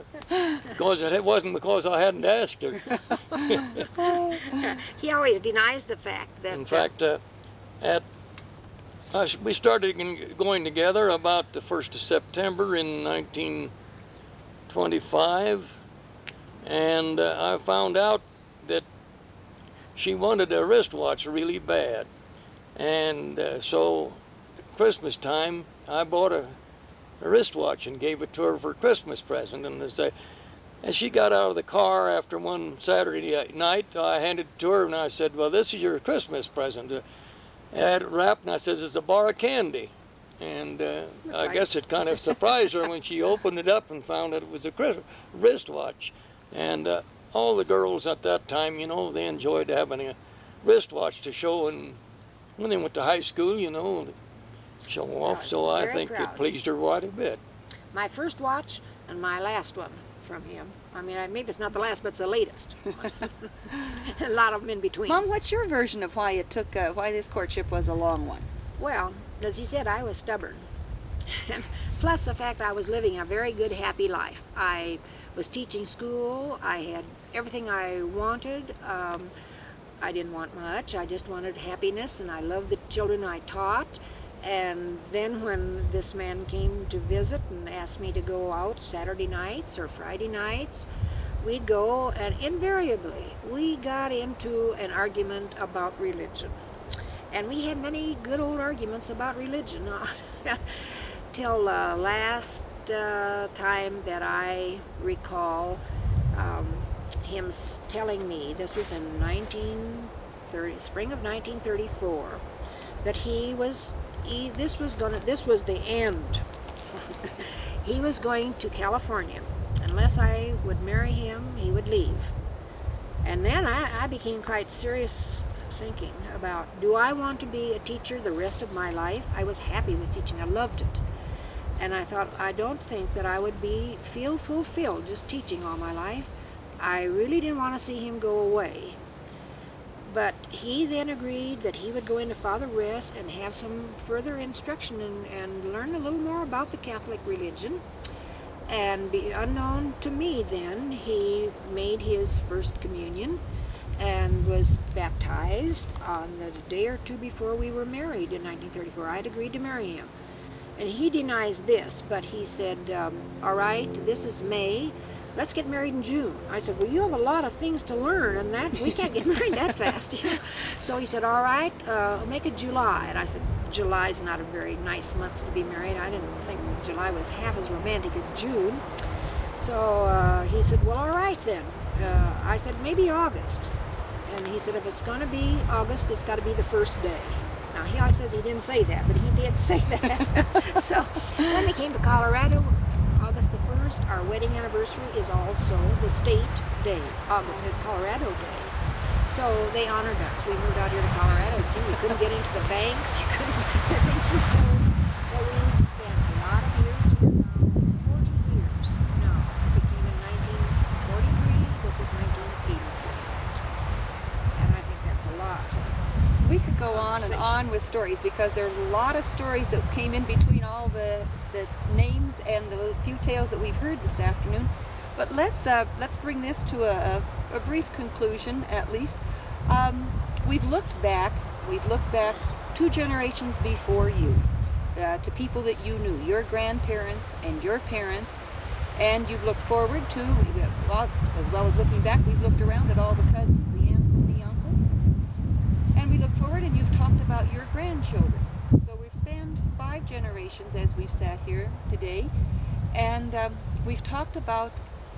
Because it wasn't because I hadn't asked her. He always denies the fact that... In fact, we started going together about the 1st of September in 1925, and I found out that she wanted a wristwatch really bad. And so at Christmas time, I bought a wristwatch and gave it to her for a Christmas present. And as she got out of the car after one Saturday night, I handed it to her and I said, well, this is your Christmas present. I had it wrapped, and I said, it's a bar of candy. And I guess it kind of surprised her when she opened it up and found that it was a wristwatch. And all the girls at that time, you know, they enjoyed having a wristwatch to show, and when they went to high school, you know, show off. So I think it pleased her quite a bit. My first watch and my last one from him. I mean, maybe it's not the last, but it's the latest. A lot of them in between. Mom, what's your version of why it took, why this courtship was a long one? Well, as he said, I was stubborn. Plus the fact I was living a very good, happy life. I was teaching school. I had everything I wanted. I didn't want much. I just wanted happiness, and I loved the children I taught. And then when this man came to visit and asked me to go out Saturday nights or Friday nights, we'd go, and invariably we got into an argument about religion. And we had many good old arguments about religion till last time that I recall him telling me, this was in spring of 1934, that this was the end. He was going to California. Unless I would marry him, he would leave. And then I became quite serious thinking about, do I want to be a teacher the rest of my life? I was happy with teaching. I loved it. And I thought, I don't think that I would feel fulfilled just teaching all my life. I really didn't want to see him go away. But he then agreed that he would go into Father Rest and have some further instruction and learn a little more about the Catholic religion. And unknown to me then, he made his first communion and was baptized on the day or two before we were married in 1934. I had agreed to marry him. And he denies this, but he said, all right, this is May. Let's get married in June. I said, well, you have a lot of things to learn, and that we can't get married that fast. So he said, all right, make it July. And I said, July's not a very nice month to be married. I didn't think July was half as romantic as June. So he said, well, all right then. I said, maybe August. And he said, if it's going to be August, it's got to be the first day. Now, he always says he didn't say that, but he did say that. So when we came to Colorado, August the 1st, our wedding anniversary is also the state day. August is Colorado Day. So they honored us. We moved out here to Colorado. Gee, you couldn't get into the banks. You couldn't get into those. But we've spent a lot of years here now, 40 years now. We came in 1943. This is 1983. And I think that's a lot. We could go on and on with stories, because there are a lot of stories that came in between all the names and the few tales that we've heard this afternoon. But let's bring this to a brief conclusion, at least. We've looked back 2 generations before you, to people that you knew, your grandparents and your parents, and you've looked forward to, well, as well as looking back, we've looked around at all the cousins, the aunts and the uncles, and we look forward and you've talked about your grandchildren. So we've spanned 5 generations as we've sat here today, and we've talked about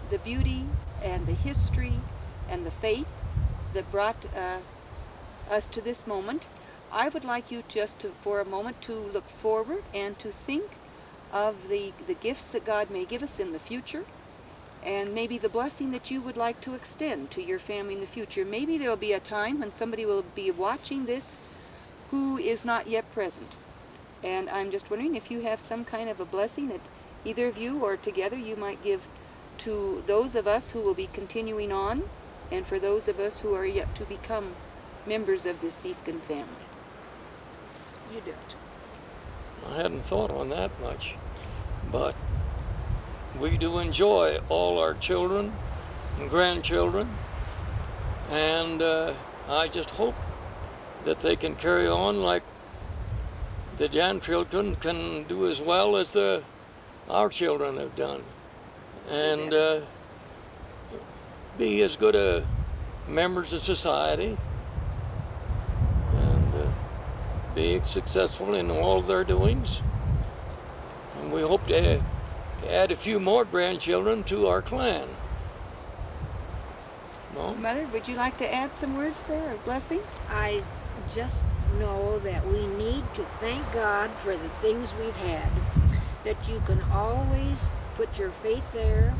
the beauty and the history and the faith that brought us to this moment. I would like you just to, for a moment, to look forward and to think of the gifts that God may give us in the future, and maybe the blessing that you would like to extend to your family in the future. Maybe there will be a time when somebody will be watching this who is not yet present. And I'm just wondering if you have some kind of a blessing that either of you or together you might give to those of us who will be continuing on, and for those of us who are yet to become members of this Siefken family. You do it. I hadn't thought on that much, but we do enjoy all our children and grandchildren, and I just hope that they can carry on like the grandchildren can do as well as our children have done, and be as good a members of society, and be successful in all their doings. And we hope to add a few more grandchildren to our clan. No? Mother, would you like to add some words there of blessing? I just know that we need to thank God for the things we've had, that you can always put your faith there.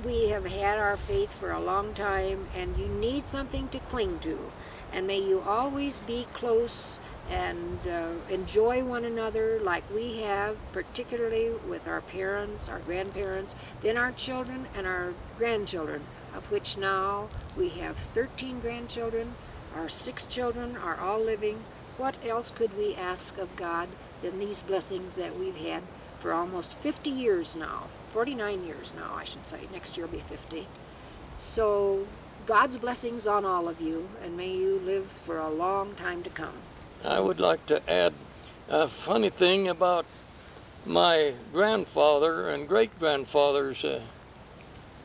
We have had our faith for a long time, and you need something to cling to. And may you always be close and enjoy one another like we have, particularly with our parents, our grandparents, then our children and our grandchildren, of which now we have 13 grandchildren. Our 6 children are all living. What else could we ask of God than these blessings that we've had for almost 50 years now? 49 years now, I should say. Next year will be 50. So God's blessings on all of you, and may you live for a long time to come. I would like to add a funny thing about my grandfather and great-grandfather's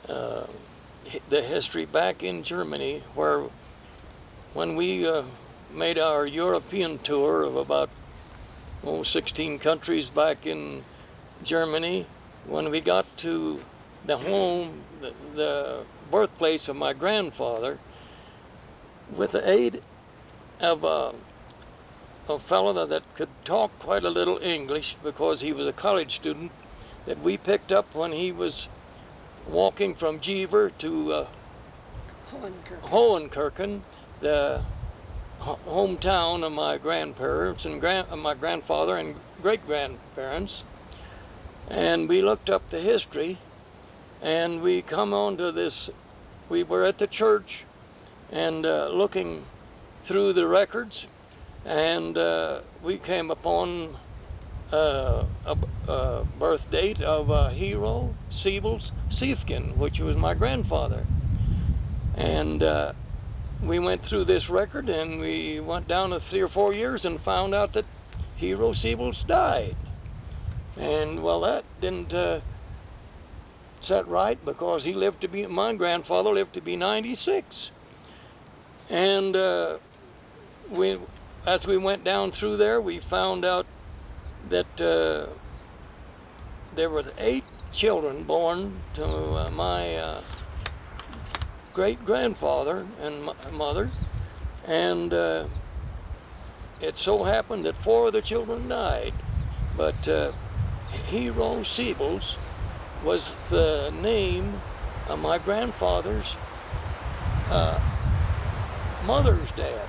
the history back in Germany, where when we made our European tour of about 16 countries back in Germany, when we got to the home, the birthplace of my grandfather, with the aid of a fellow that could talk quite a little English, because he was a college student that we picked up when he was walking from Jever to Hohenkirchen, the hometown of my grandparents and my grandfather and great-grandparents. And we looked up the history, and we come on to this. We were at the church and looking through the records, and we came upon a birth date of a hero, Siefken, which was my grandfather. And we went through this record, and we went down to 3 or 4 years and found out that hero Siebels died. And well, that didn't set right, because my grandfather lived to be 96. And as we went down through there, we found out that there were 8 children born to my great-grandfather and mother, and it so happened that 4 of the children died, but Hero Siebels was the name of my grandfather's mother's dad,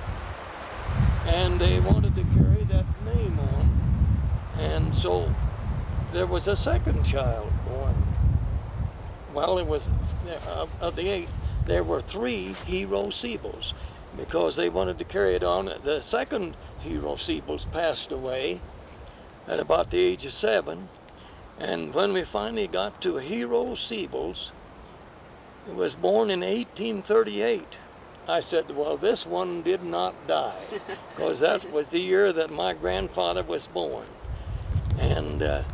and they wanted to carry that name on, and so there was a second child born. Well, it was of the 8, there were 3 Hero Siebels, because they wanted to carry it on. The second Hero Siebels passed away at about the age of 7, and when we finally got to Hero Siebels, it was born in 1838. I said, well, this one did not die, because that was the year that my grandfather was born. And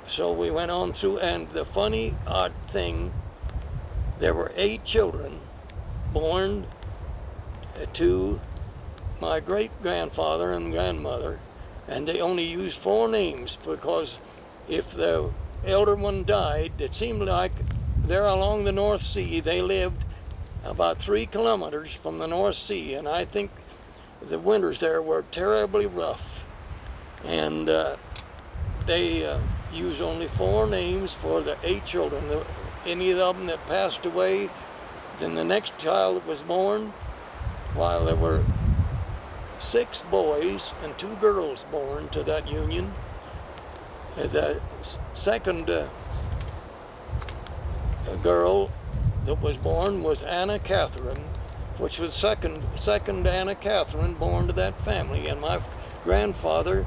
so we went on through, and the funny, odd thing, there were 8 children born to my great-grandfather and grandmother, and they only used 4 names, because if the elder one died, it seemed like there along the North Sea, they lived about 3 kilometers from the North Sea, and I think the winters there were terribly rough, and they used only 4 names for the 8 children. Any of them that passed away, then the next child that was born, while there were 6 boys and 2 girls born to that union, the second girl that was born was Anna Catherine, which was second Anna Catherine born to that family, and my grandfather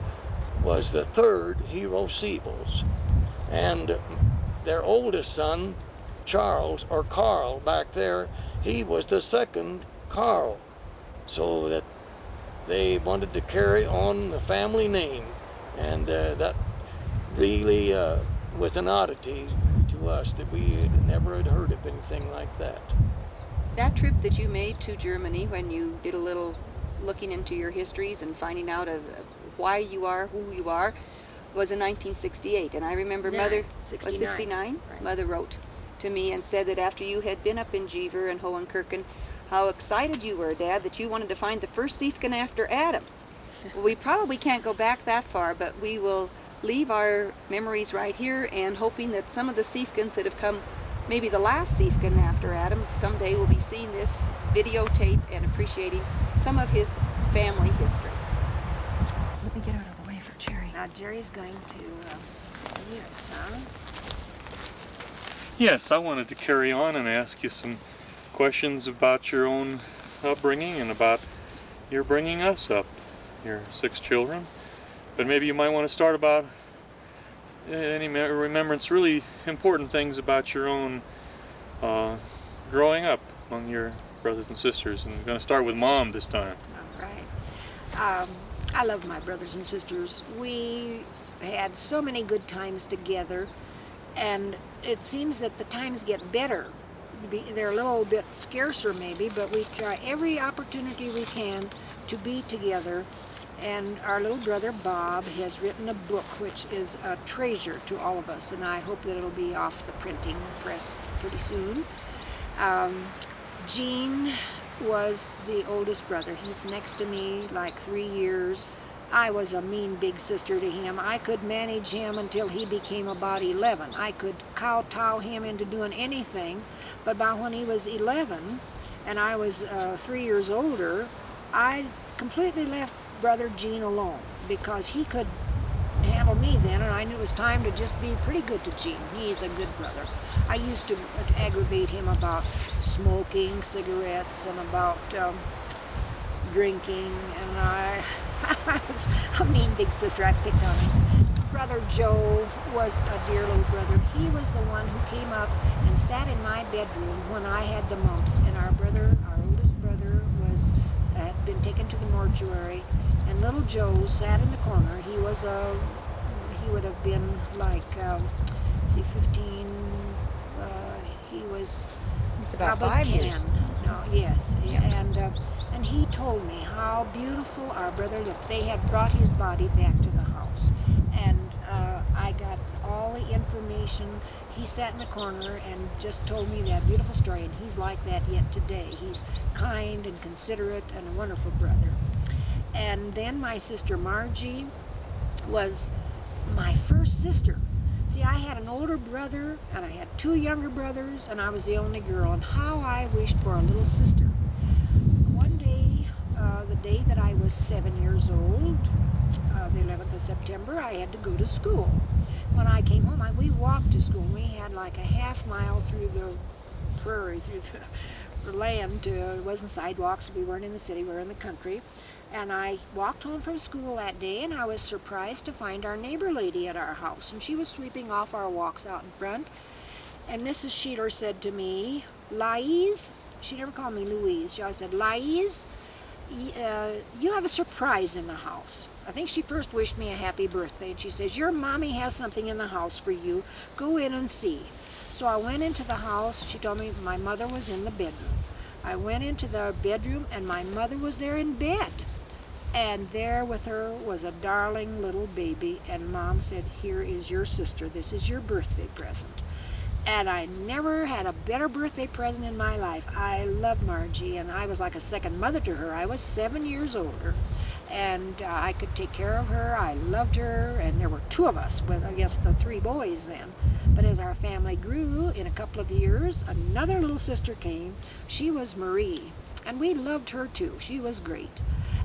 was the 3rd Hero Siebels, and their oldest son, Charles, or Carl back there, he was the 2nd Carl, so that they wanted to carry on the family name, and that really was an oddity to us, that we never had heard of anything like that. That trip that you made to Germany, when you did a little looking into your histories and finding out of why you are who you are, was in 1968. And I remember Mother, 69. 69? Right. Mother wrote to me and said that after you had been up in Jever and Hohenkirchen, how excited you were, Dad, that you wanted to find the first Siefken after Adam. Well, we probably can't go back that far, but we will leave our memories right here, and hoping that some of the Siefkens that have come, maybe the last Siefken after Adam, someday will be seeing this videotape and appreciating some of his family history. Let me get out of the way for Jerry. Now Jerry's going to yes, huh? Yes, I wanted to carry on and ask you some questions about your own upbringing and about your bringing us up, your 6 children. But maybe you might want to start about any remembrance, really important things about your own growing up among your brothers and sisters. And I'm going to start with Mom this time. All right. I love my brothers and sisters. We had so many good times together, and it seems that the times get better. They're a little bit scarcer maybe, but we try every opportunity we can to be together. And our little brother Bob has written a book which is a treasure to all of us, and I hope that it'll be off the printing press pretty soon. Gene was the oldest brother. He's next to me like 3 years. I was a mean big sister to him. I could manage him until he became about 11. I could kowtow him into doing anything, but about when he was 11 and I was 3 years older, I completely left Brother Gene alone, because he could handle me then, and I knew it was time to just be pretty good to Gene. He's a good brother. I used to aggravate him about smoking cigarettes and about drinking, and I was a mean big sister. I picked on him. Brother Joe was a dear little brother. He was the one who came up and sat in my bedroom when I had the mumps, and our oldest brother had been taken to the mortuary, and little Joe sat in the corner. He would have been like 15, he was It's about probably 5 10. years. No, yes, and he told me how beautiful our brother looked. They had brought his body back to the house, and I I got all the information. He sat in the corner and just told me that beautiful story, and he's like that yet today. He's kind and considerate and a wonderful brother. And then my sister Margie was my first sister. See, I had an older brother and I had 2 younger brothers, and I was the only girl, and how I wished for a little sister. One day, the day that I was 7 years old, the 11th of September, I had to go to school. When I came home, we walked to school. We had like a half mile through the prairie, through the land. It wasn't sidewalks. We weren't in the city. We were in the country. And I walked home from school that day, and I was surprised to find our neighbor lady at our house. And she was sweeping off our walks out in front. And Mrs. Sheeler said to me, "Louise," she never called me Louise. She always said, "Louise, you have a surprise in the house." I think she first wished me a happy birthday, and she says, "Your mommy has something in the house for you. Go in and see." So I went into the house. She told me my mother was in the bedroom. I went into the bedroom, and my mother was there in bed. And there with her was a darling little baby, and Mom said, "Here is your sister. This is your birthday present." And I never had a better birthday present in my life. I loved Margie, and I was like a second mother to her. I was 7 years older, and I could take care of her. I loved her, and there were 2 of us, with, I guess, the 3 boys then. But as our family grew, in a couple of years, another little sister came. She was Marie, and we loved her too. She was great.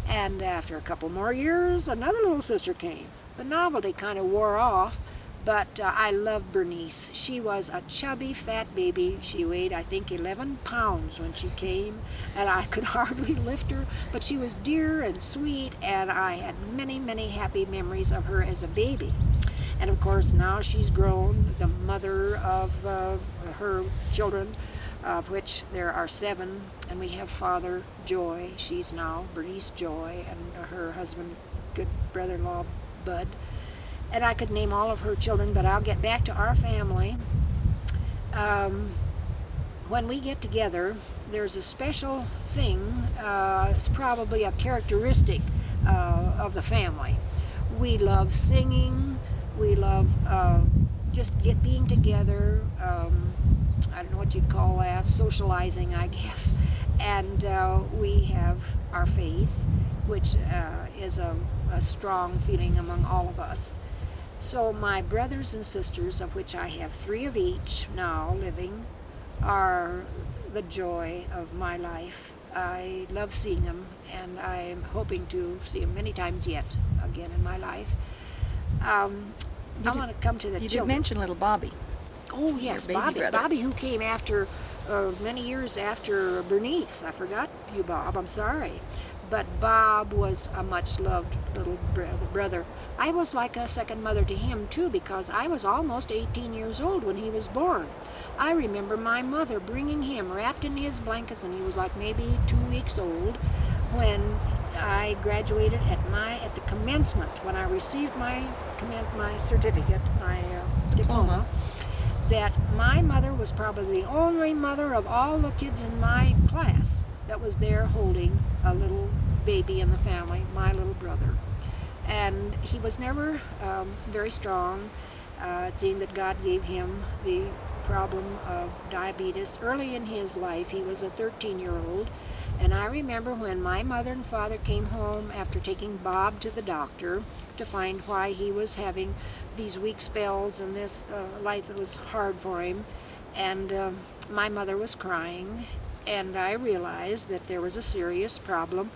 And after a couple more years, another little sister came. The novelty kind of wore off, but I loved Bernice. She was a chubby, fat baby. She weighed, I think, 11 pounds when she came, and I could hardly lift her, but she was dear and sweet, and I had many, many happy memories of her as a baby. And of course, now she's grown, the mother of her children, of which there are 7, and we have Father Joy. She's now Bernice Joy, and her husband, good brother-in-law, Bud. And I could name all of her children, but I'll get back to our family. When we get together, there's a special thing. It's probably a characteristic of the family. We love singing. We love just being together. I don't know what you'd call that, socializing, I guess. And we have our faith, which is a strong feeling among all of us. So my brothers and sisters, of which I have 3 of each now living, are the joy of my life. I love seeing them, and I'm hoping to see them many times yet again in my life. I want to come to the You children. did mention little Bobby. Oh yes, Your baby Bobby. brother. Bobby, who came after many years after Bernice. I forgot you, Bob. I'm sorry. But Bob was a much-loved little brother. I was like a second mother to him, too, because I was almost 18 years old when he was born. I remember my mother bringing him wrapped in his blankets, and he was like maybe 2 weeks old, when I graduated at the commencement, when I received my certificate, my diploma, that my mother was probably the only mother of all the kids in my class that was there holding a little baby in the family, my little brother. And he was never very strong. It seemed that God gave him the problem of diabetes early in his life. He was a 13-year-old. And I remember when my mother and father came home after taking Bob to the doctor to find why he was having these weak spells and this life that was hard for him. And my mother was crying, and I realized that there was a serious problem,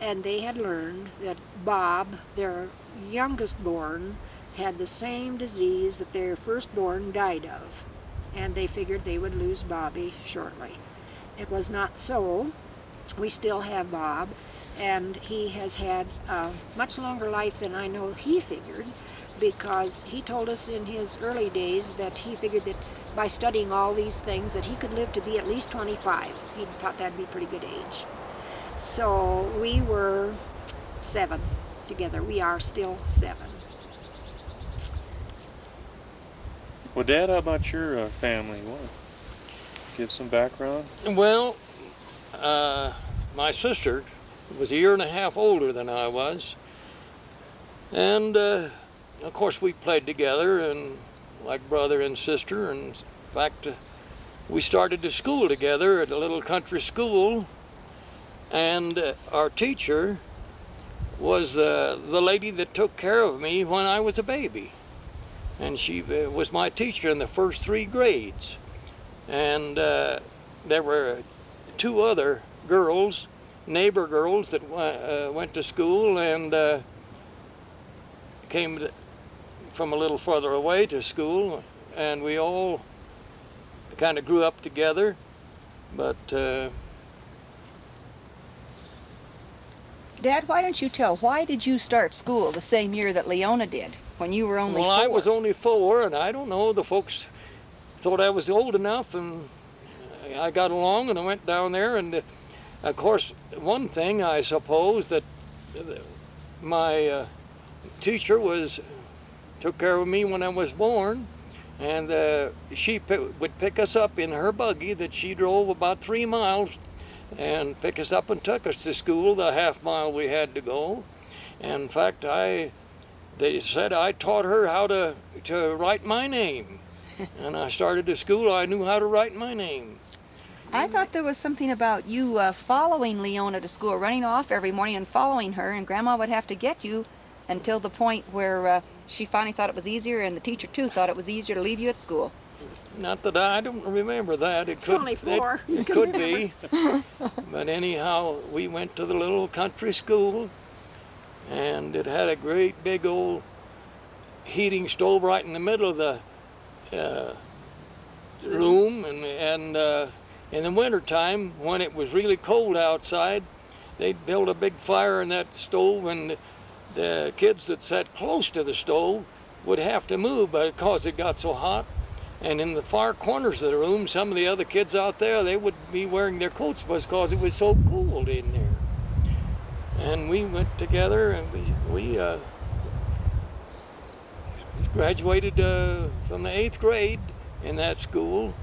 and they had learned that Bob, their youngest born, had the same disease that their firstborn died of, and they figured they would lose Bobby shortly. It was not so. We still have Bob, and he has had a much longer life than I know he figured, because he told us in his early days that he figured that by studying all these things that he could live to be at least 25. He thought that'd be a pretty good age. So we were 7 together. We are still 7. Well, Dad, how about your family? What? Give some background. Well, my sister was a year and a half older than I was, and of course, we played together and like brother and sister. And in fact, we started to school together at a little country school. And our teacher was the lady that took care of me when I was a baby. And she was my teacher in the first 3 grades. And there were 2 other girls, neighbor girls, that went to school and came from a little further away to school, and we all kind of grew up together. But Dad, why don't you tell, why did you start school the same year that Leona did, when you were only 4? well, I was only 4, and I don't know, the folks thought I was old enough, and I got along and I went down there. And of course, one thing I suppose that my teacher took care of me when I was born, and she would pick us up in her buggy that she drove about 3 miles and pick us up and took us to school, the half-mile we had to go. And in fact, they said I taught her how to write my name. And I started to school, I knew how to write my name. I thought there was something about you following Leona to school, running off every morning and following her, and Grandma would have to get you until the point where she finally thought it was easier, and the teacher too thought it was easier to leave you at school. Not that I don't remember that. It's only 4. It could be. But anyhow, we went to the little country school, and it had a great big old heating stove right in the middle of the room. And in the wintertime, when it was really cold outside, they'd build a big fire in that stove, and the kids that sat close to the stove would have to move because it got so hot. And in the far corners of the room, some of the other kids out there, they would be wearing their coats because it was so cold in there. And we went together, and we graduated from the 8th grade in that school.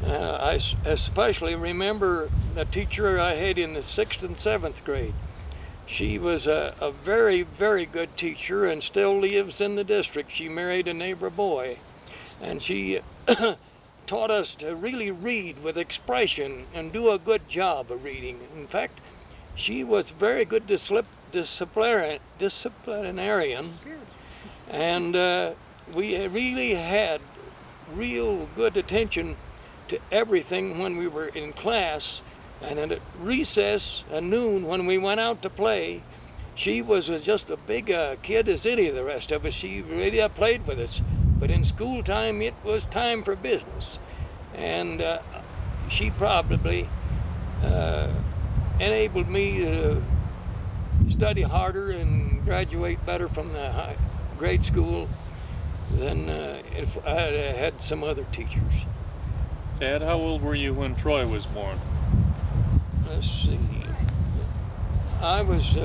I especially remember the teacher I had in the 6th and 7th grade. She was a very, very good teacher and still lives in the district. She married a neighbor boy. And she taught us to really read with expression and do a good job of reading. In fact, she was very good disciplinarian, and we really had real good attention to everything when we were in class. And at recess at noon, when we went out to play, she was just a big kid as any of the rest of us. She really played with us. But in school time, it was time for business. And she probably enabled me to study harder and graduate better from the grade school than if I had some other teachers. Dad, how old were you when Troy was born? Let's see. I was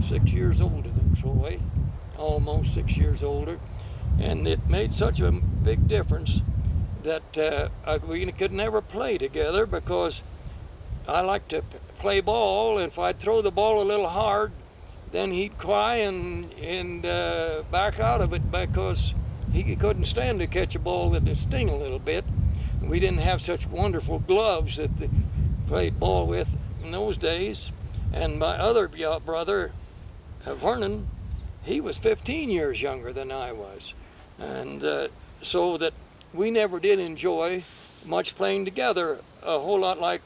6 years older than Troy, almost 6 years older. And it made such a big difference that we could never play together because I liked to play ball, and if I'd throw the ball a little hard, then he'd cry and back out of it because he couldn't stand to catch a ball that would sting a little bit. We didn't have such wonderful gloves that they played ball with in those days. And my other brother, Vernon, he was 15 years younger than I was. And so that we never did enjoy much playing together a whole lot like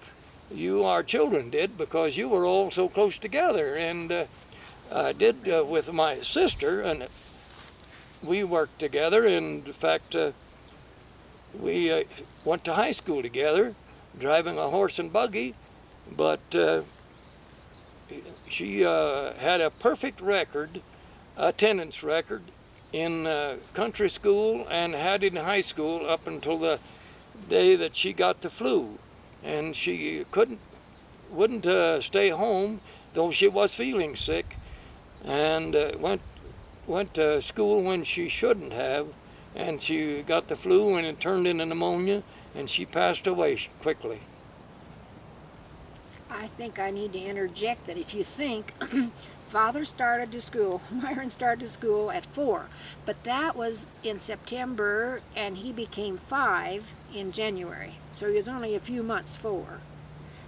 you, our children, did, because you were all so close together. And I did with my sister, and we worked together. And in fact, we went to high school together, driving a horse and buggy. But she had a perfect record, attendance record, in country school and had in high school up until the day that she got the flu. And she wouldn't stay home, though she was feeling sick, and went to school when she shouldn't have, and she got the flu and it turned into pneumonia, and she passed away quickly. I think I need to interject that if you think Father started to school, Myron started to school at 4, but that was in September, and he became 5 in January. So he was only a few months 4.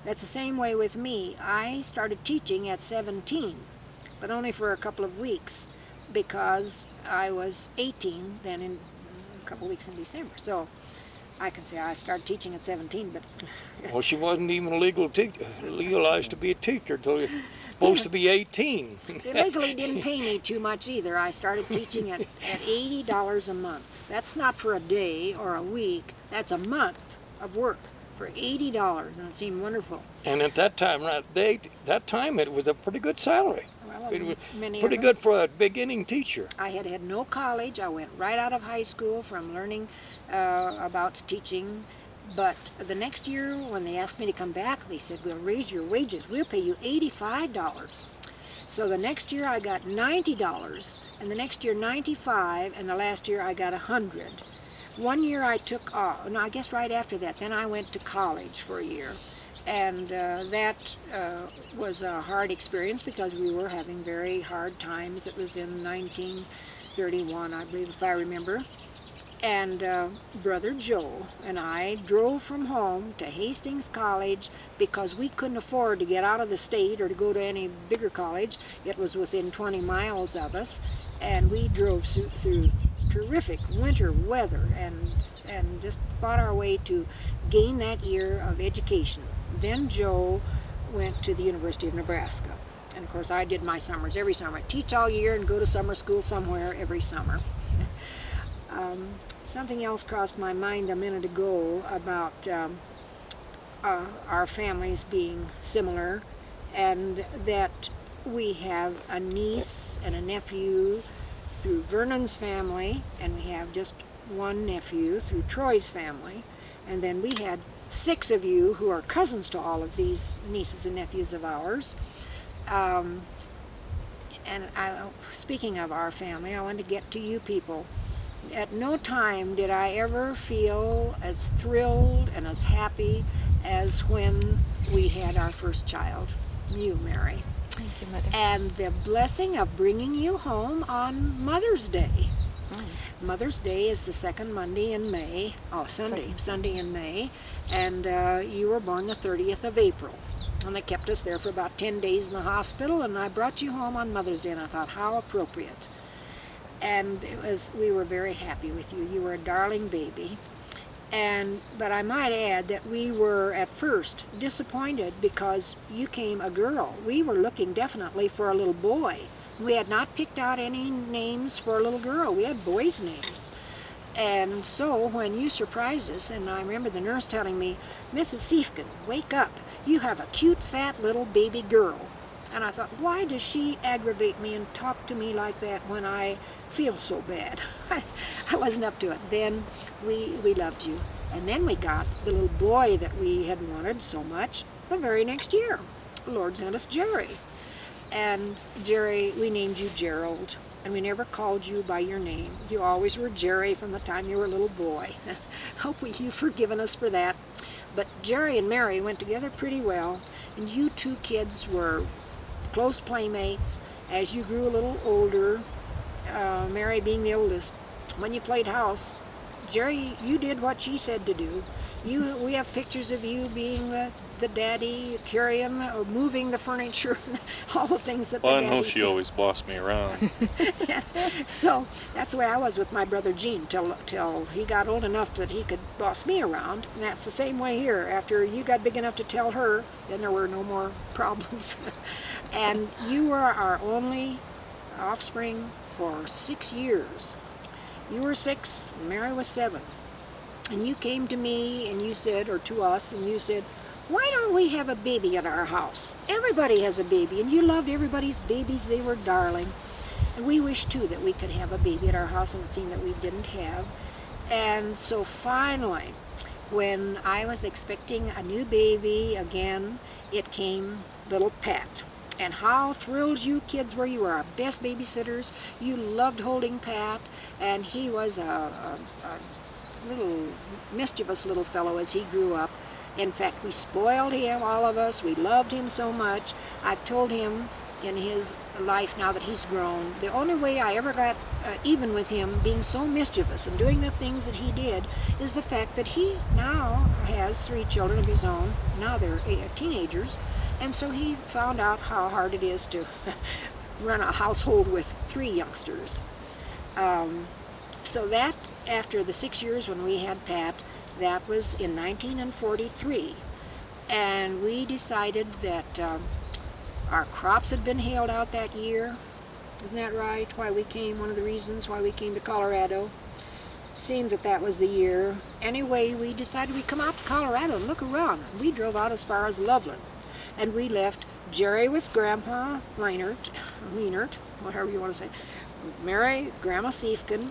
That's the same way with me. I started teaching at 17, but only for a couple of weeks, because I was 18 then in a couple of weeks in December. So I can say I started teaching at 17, but Well, she wasn't even legalized to be a teacher until you're supposed to be 18. they legally didn't pay me too much either. I started teaching at $80 a month. That's not for a day or a week. That's a month of work for $80, and it seemed wonderful. And at that time, that time it was a pretty good salary. Well, It was many pretty of them, good for a beginning teacher. I had had no college. I went right out of high school from learning about teaching. But the next year, when they asked me to come back, they said, we'll raise your wages. We'll pay you $85. So the next year I got $90, and the next year $95, and the last year I got $100. One year I took off, no, I guess right after that, then I went to college for a year. And that was a hard experience because we were having very hard times. It was in 1931, I believe, if I remember. And Brother Joe and I drove from home to Hastings College because we couldn't afford to get out of the state or to go to any bigger college. It was within 20 miles of us, and we drove through terrific winter weather and just fought our way to gain that year of education. Then Joe went to the University of Nebraska, and of course I did my summers every summer. I'd teach all year and go to summer school somewhere every summer. Something else crossed my mind a minute ago about our families being similar, and that we have a niece and a nephew through Vernon's family, and we have just one nephew through Troy's family, and then we had 6 of you who are cousins to all of these nieces and nephews of ours. Speaking of our family, I want to get to you people. At no time did I ever feel as thrilled and as happy as when we had our first child, you, Mary. Thank you, Mother. And the blessing of bringing you home on Mother's Day. Mother's Day is the second Monday in May, Sunday in May, and you were born the 30th of April. And they kept us there for about 10 days in the hospital, and I brought you home on Mother's Day, and I thought, how appropriate. And we were very happy with you. You were a darling baby. But I might add that we were at first disappointed because you came a girl. We were looking definitely for a little boy. We had not picked out any names for a little girl. We had boys' names. And so when you surprised us, and I remember the nurse telling me, Mrs. Siefken, wake up. You have a cute, fat little baby girl. And I thought, why does she aggravate me and talk to me like that when I feel so bad? I wasn't up to it. Then we loved you. And then we got the little boy that we had wanted so much the very next year. The Lord sent us Jerry. And Jerry, we named you Gerald, and we never called you by your name. You always were Jerry from the time you were a little boy. Hope you've forgiven us for that. But Jerry and Mary went together pretty well, and you 2 kids were close playmates. As you grew a little older, Mary being the oldest, when you played house, Jerry, you did what she said to do. We have pictures of you being the daddy, carrying or moving the furniture, all the things that Well, the I know daddies she did. always bossed me around. So that's the way I was with my brother Gene till he got old enough that he could boss me around. And that's the same way here. After you got big enough to tell her, then there were no more problems. And you were our only offspring for 6 years. You were 6, Mary was 7. And you came to me and you said, or to us, and you said, why don't we have a baby at our house? Everybody has a baby, and you loved everybody's babies. They were darling. And we wished, too, that we could have a baby at our house, and it seemed that we didn't have. And so finally, when I was expecting a new baby again, it came little Pat. And how thrilled you kids were. You were our best babysitters. You loved holding Pat, and he was a little mischievous little fellow as he grew up. In fact, we spoiled him, all of us. We loved him so much. I've told him in his life now that he's grown. The only way I ever got even with him being so mischievous and doing the things that he did is the fact that he now has 3 children of his own. Now they're teenagers, and so he found out how hard it is to run a household with 3 youngsters. So that, after the 6 years when we had Pat, that was in 1943, and we decided that our crops had been hailed out that year. Isn't that right? Why we came, one of the reasons why we came to Colorado. Seemed that that was the year. Anyway, we decided we'd come out to Colorado and look around. We drove out as far as Loveland, and we left Jerry with Grandpa Lienert, whatever you want to say, Mary, Grandma Siefken,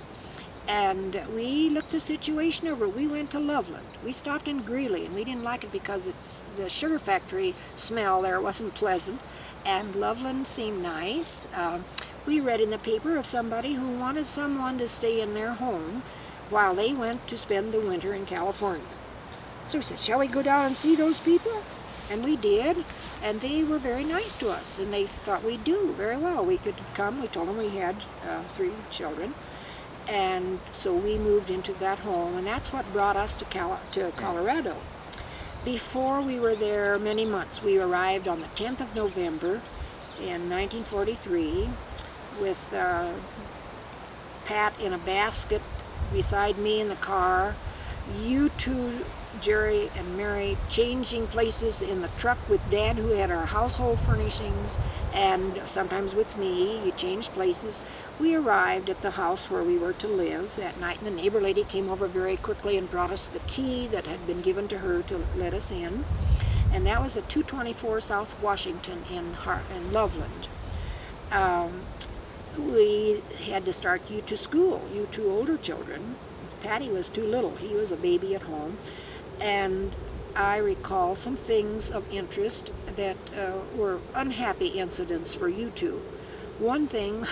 and we looked the situation over. We went to Loveland. We stopped in Greeley, and we didn't like it because it's the sugar factory smell there wasn't pleasant, and Loveland seemed nice. We read in the paper of somebody who wanted someone to stay in their home while they went to spend the winter in California. So we said, shall we go down and see those people? And we did, and they were very nice to us, and they thought we'd do very well. We could come. We told them we had 3 children, and so we moved into that home, and that's what brought us to Colorado. Before we were there many months, we arrived on the 10th of November in 1943 with Pat in a basket beside me in the car, you 2, Jerry and Mary, changing places in the truck with Dad, who had our household furnishings, and sometimes with me. You changed places. We arrived at the house where we were to live that night, and the neighbor lady came over very quickly and brought us the key that had been given to her to let us in, and that was at 224 South Washington in Loveland. We had to start you to school, you 2 older children. Patty was too little. He was a baby at home. And I recall some things of interest that were unhappy incidents for you 2. One thing,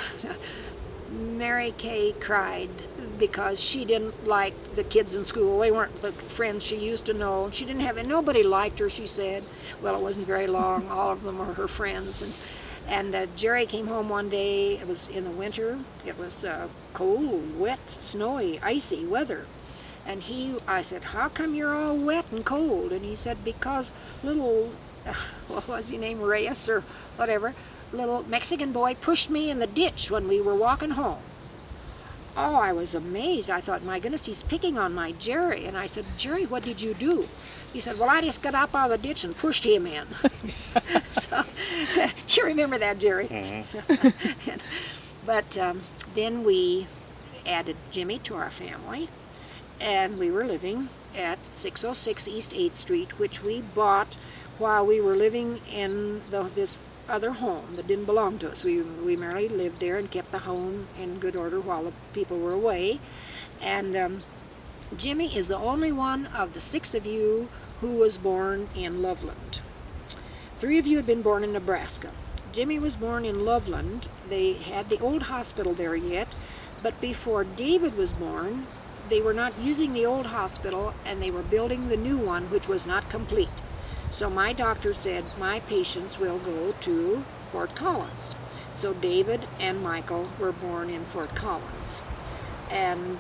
Mary Kay cried because she didn't like the kids in school. They weren't the friends she used to know. She didn't have, nobody liked her, she said. Well, it wasn't very long. All of them were her friends. And Jerry came home one day. It was in the winter. It was cold, wet, snowy, icy weather. And I said, how come you're all wet and cold? And he said, because little, what was his name, Reyes or whatever, little Mexican boy pushed me in the ditch when we were walking home. Oh, I was amazed. I thought, my goodness, he's picking on my Jerry. And I said, Jerry, what did you do? He said, well, I just got up out of the ditch and pushed him in. So, you remember that, Jerry? Mm-hmm. But then we added Jimmy to our family, and we were living at 606 East 8th Street, which we bought while we were living in this other home that didn't belong to us. We merely lived there and kept the home in good order while the people were away. And Jimmy is the only one of the 6 of you who was born in Loveland. 3 of you had been born in Nebraska. Jimmy was born in Loveland. They had the old hospital there yet, but before David was born, they were not using the old hospital, and they were building the new one, which was not complete. So my doctor said, my patients will go to Fort Collins. So David and Michael were born in Fort Collins. And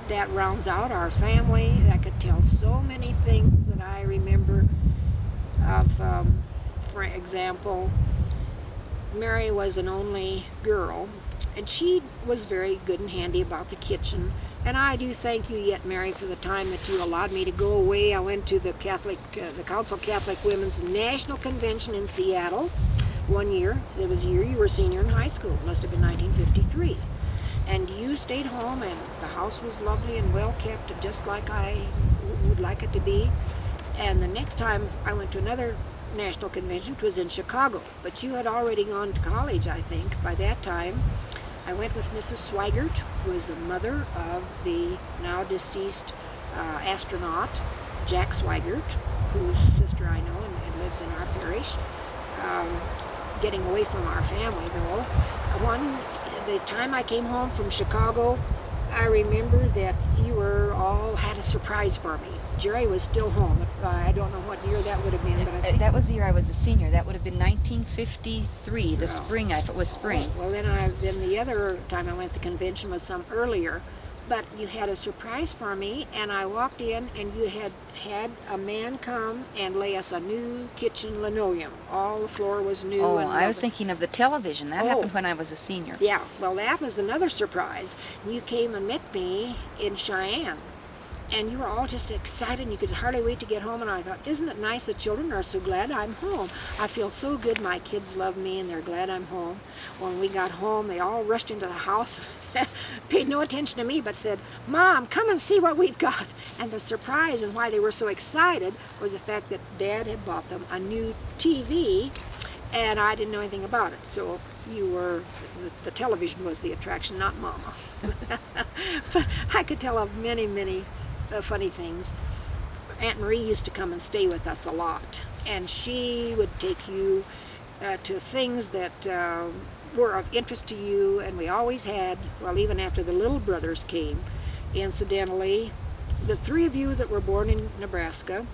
that rounds out our family. I could tell so many things that I remember of, for example, Mary was an only girl, and she was very good and handy about the kitchen. And I do thank you yet, Mary, for the time that you allowed me to go away. I went to the Council of Catholic Women's National Convention in Seattle one year. It was the year you were senior in high school. It must have been 1953. And you stayed home, and the house was lovely and well kept, just like I would like it to be. And the next time I went to another national convention, it was in Chicago. But you had already gone to college, I think, by that time. I went with Mrs. Swigert, who is the mother of the now deceased astronaut, Jack Swigert, whose sister I know and lives in our parish. Getting away from our family, though. The time I came home from Chicago, I remember that you were all had a surprise for me. Jerry was still home. I don't know what year that would have been, but I think That was the year I was a senior. That would have been 1953, the spring. If it was spring. Well, then the other time I went to the convention was some earlier. But you had a surprise for me, and I walked in, and you had a man come and lay us a new kitchen linoleum. All the floor was new. Oh, and I was thinking of the television. That happened when I was a senior. Yeah, well, that was another surprise. You came and met me in Cheyenne, and you were all just excited, and you could hardly wait to get home, and I thought, isn't it nice the children are so glad I'm home? I feel so good my kids love me, and they're glad I'm home. When we got home, they all rushed into the house, paid no attention to me, but said, Mom, come and see what we've got. And the surprise and why they were so excited was the fact that Dad had bought them a new TV, and I didn't know anything about it. So the television was the attraction, not Mama. But I could tell of many, many funny things. Aunt Marie used to come and stay with us a lot, and she would take you to things that were of interest to you, and we always had, well, even after the little brothers came, incidentally, the three of you that were born in Nebraska,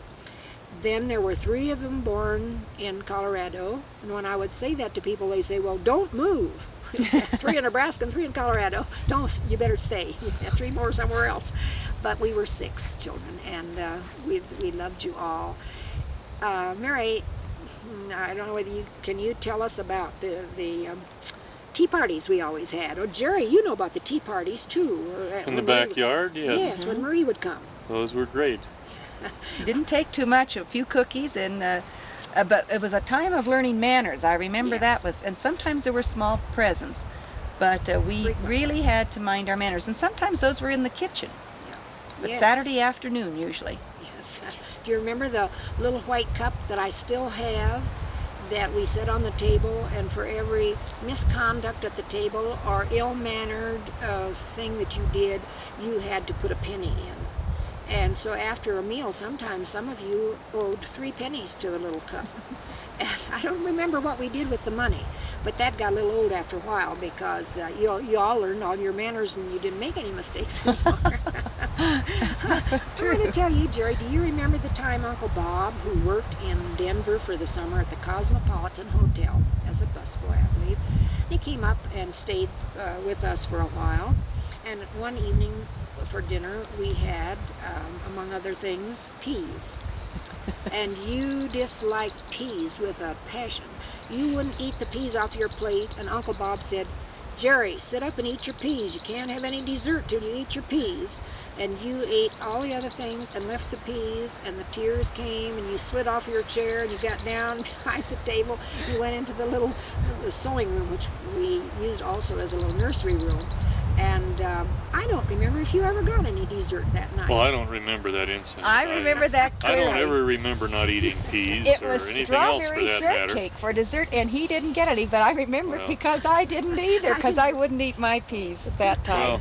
then there were three of them born in Colorado, and when I would say that to people, they say, well, don't move. 3 in Nebraska and 3 in Colorado. Don't, you better stay. You have 3 more somewhere else. But we were 6 children, and we loved you all. Mary, I don't know whether can you tell us about the tea parties we always had? Oh, Jerry, you know about the tea parties too. In the backyard, yes. Yes, when Marie would come. Those were great. Didn't take too much, a few cookies, and but it was a time of learning manners. I remember that was, and sometimes there were small presents, but we really had to mind our manners, and sometimes those were in the kitchen. But Saturday afternoon usually. Yes. Do you remember the little white cup that I still have, that we set on the table, and for every misconduct at the table or ill-mannered thing that you did, you had to put a penny in? And so after a meal, sometimes some of you owed 3 pennies to the little cup. And I don't remember what we did with the money, but that got a little old after a while, because you all learned all your manners and you didn't make any mistakes anymore. I'm going to tell you, Jerry, do you remember the time Uncle Bob, who worked in Denver for the summer at the Cosmopolitan Hotel as a busboy, I believe, he came up and stayed with us for a while, and one evening for dinner we had, among other things, peas. And you disliked peas with a passion. You wouldn't eat the peas off your plate, and Uncle Bob said, Jerry, sit up and eat your peas. You can't have any dessert till you eat your peas. And you ate all the other things and left the peas, and the tears came, and you slid off your chair, and you got down behind the table. You went into the sewing room, which we used also as a little nursery room. And I don't remember if you ever got any dessert that night. Well, I don't remember that incident. I remember that clearly. I don't ever remember not eating peas it or was anything else for strawberry that matter. shortcake for dessert, and he didn't get any, but I remember it because I didn't either, because I wouldn't eat my peas at that time. Well,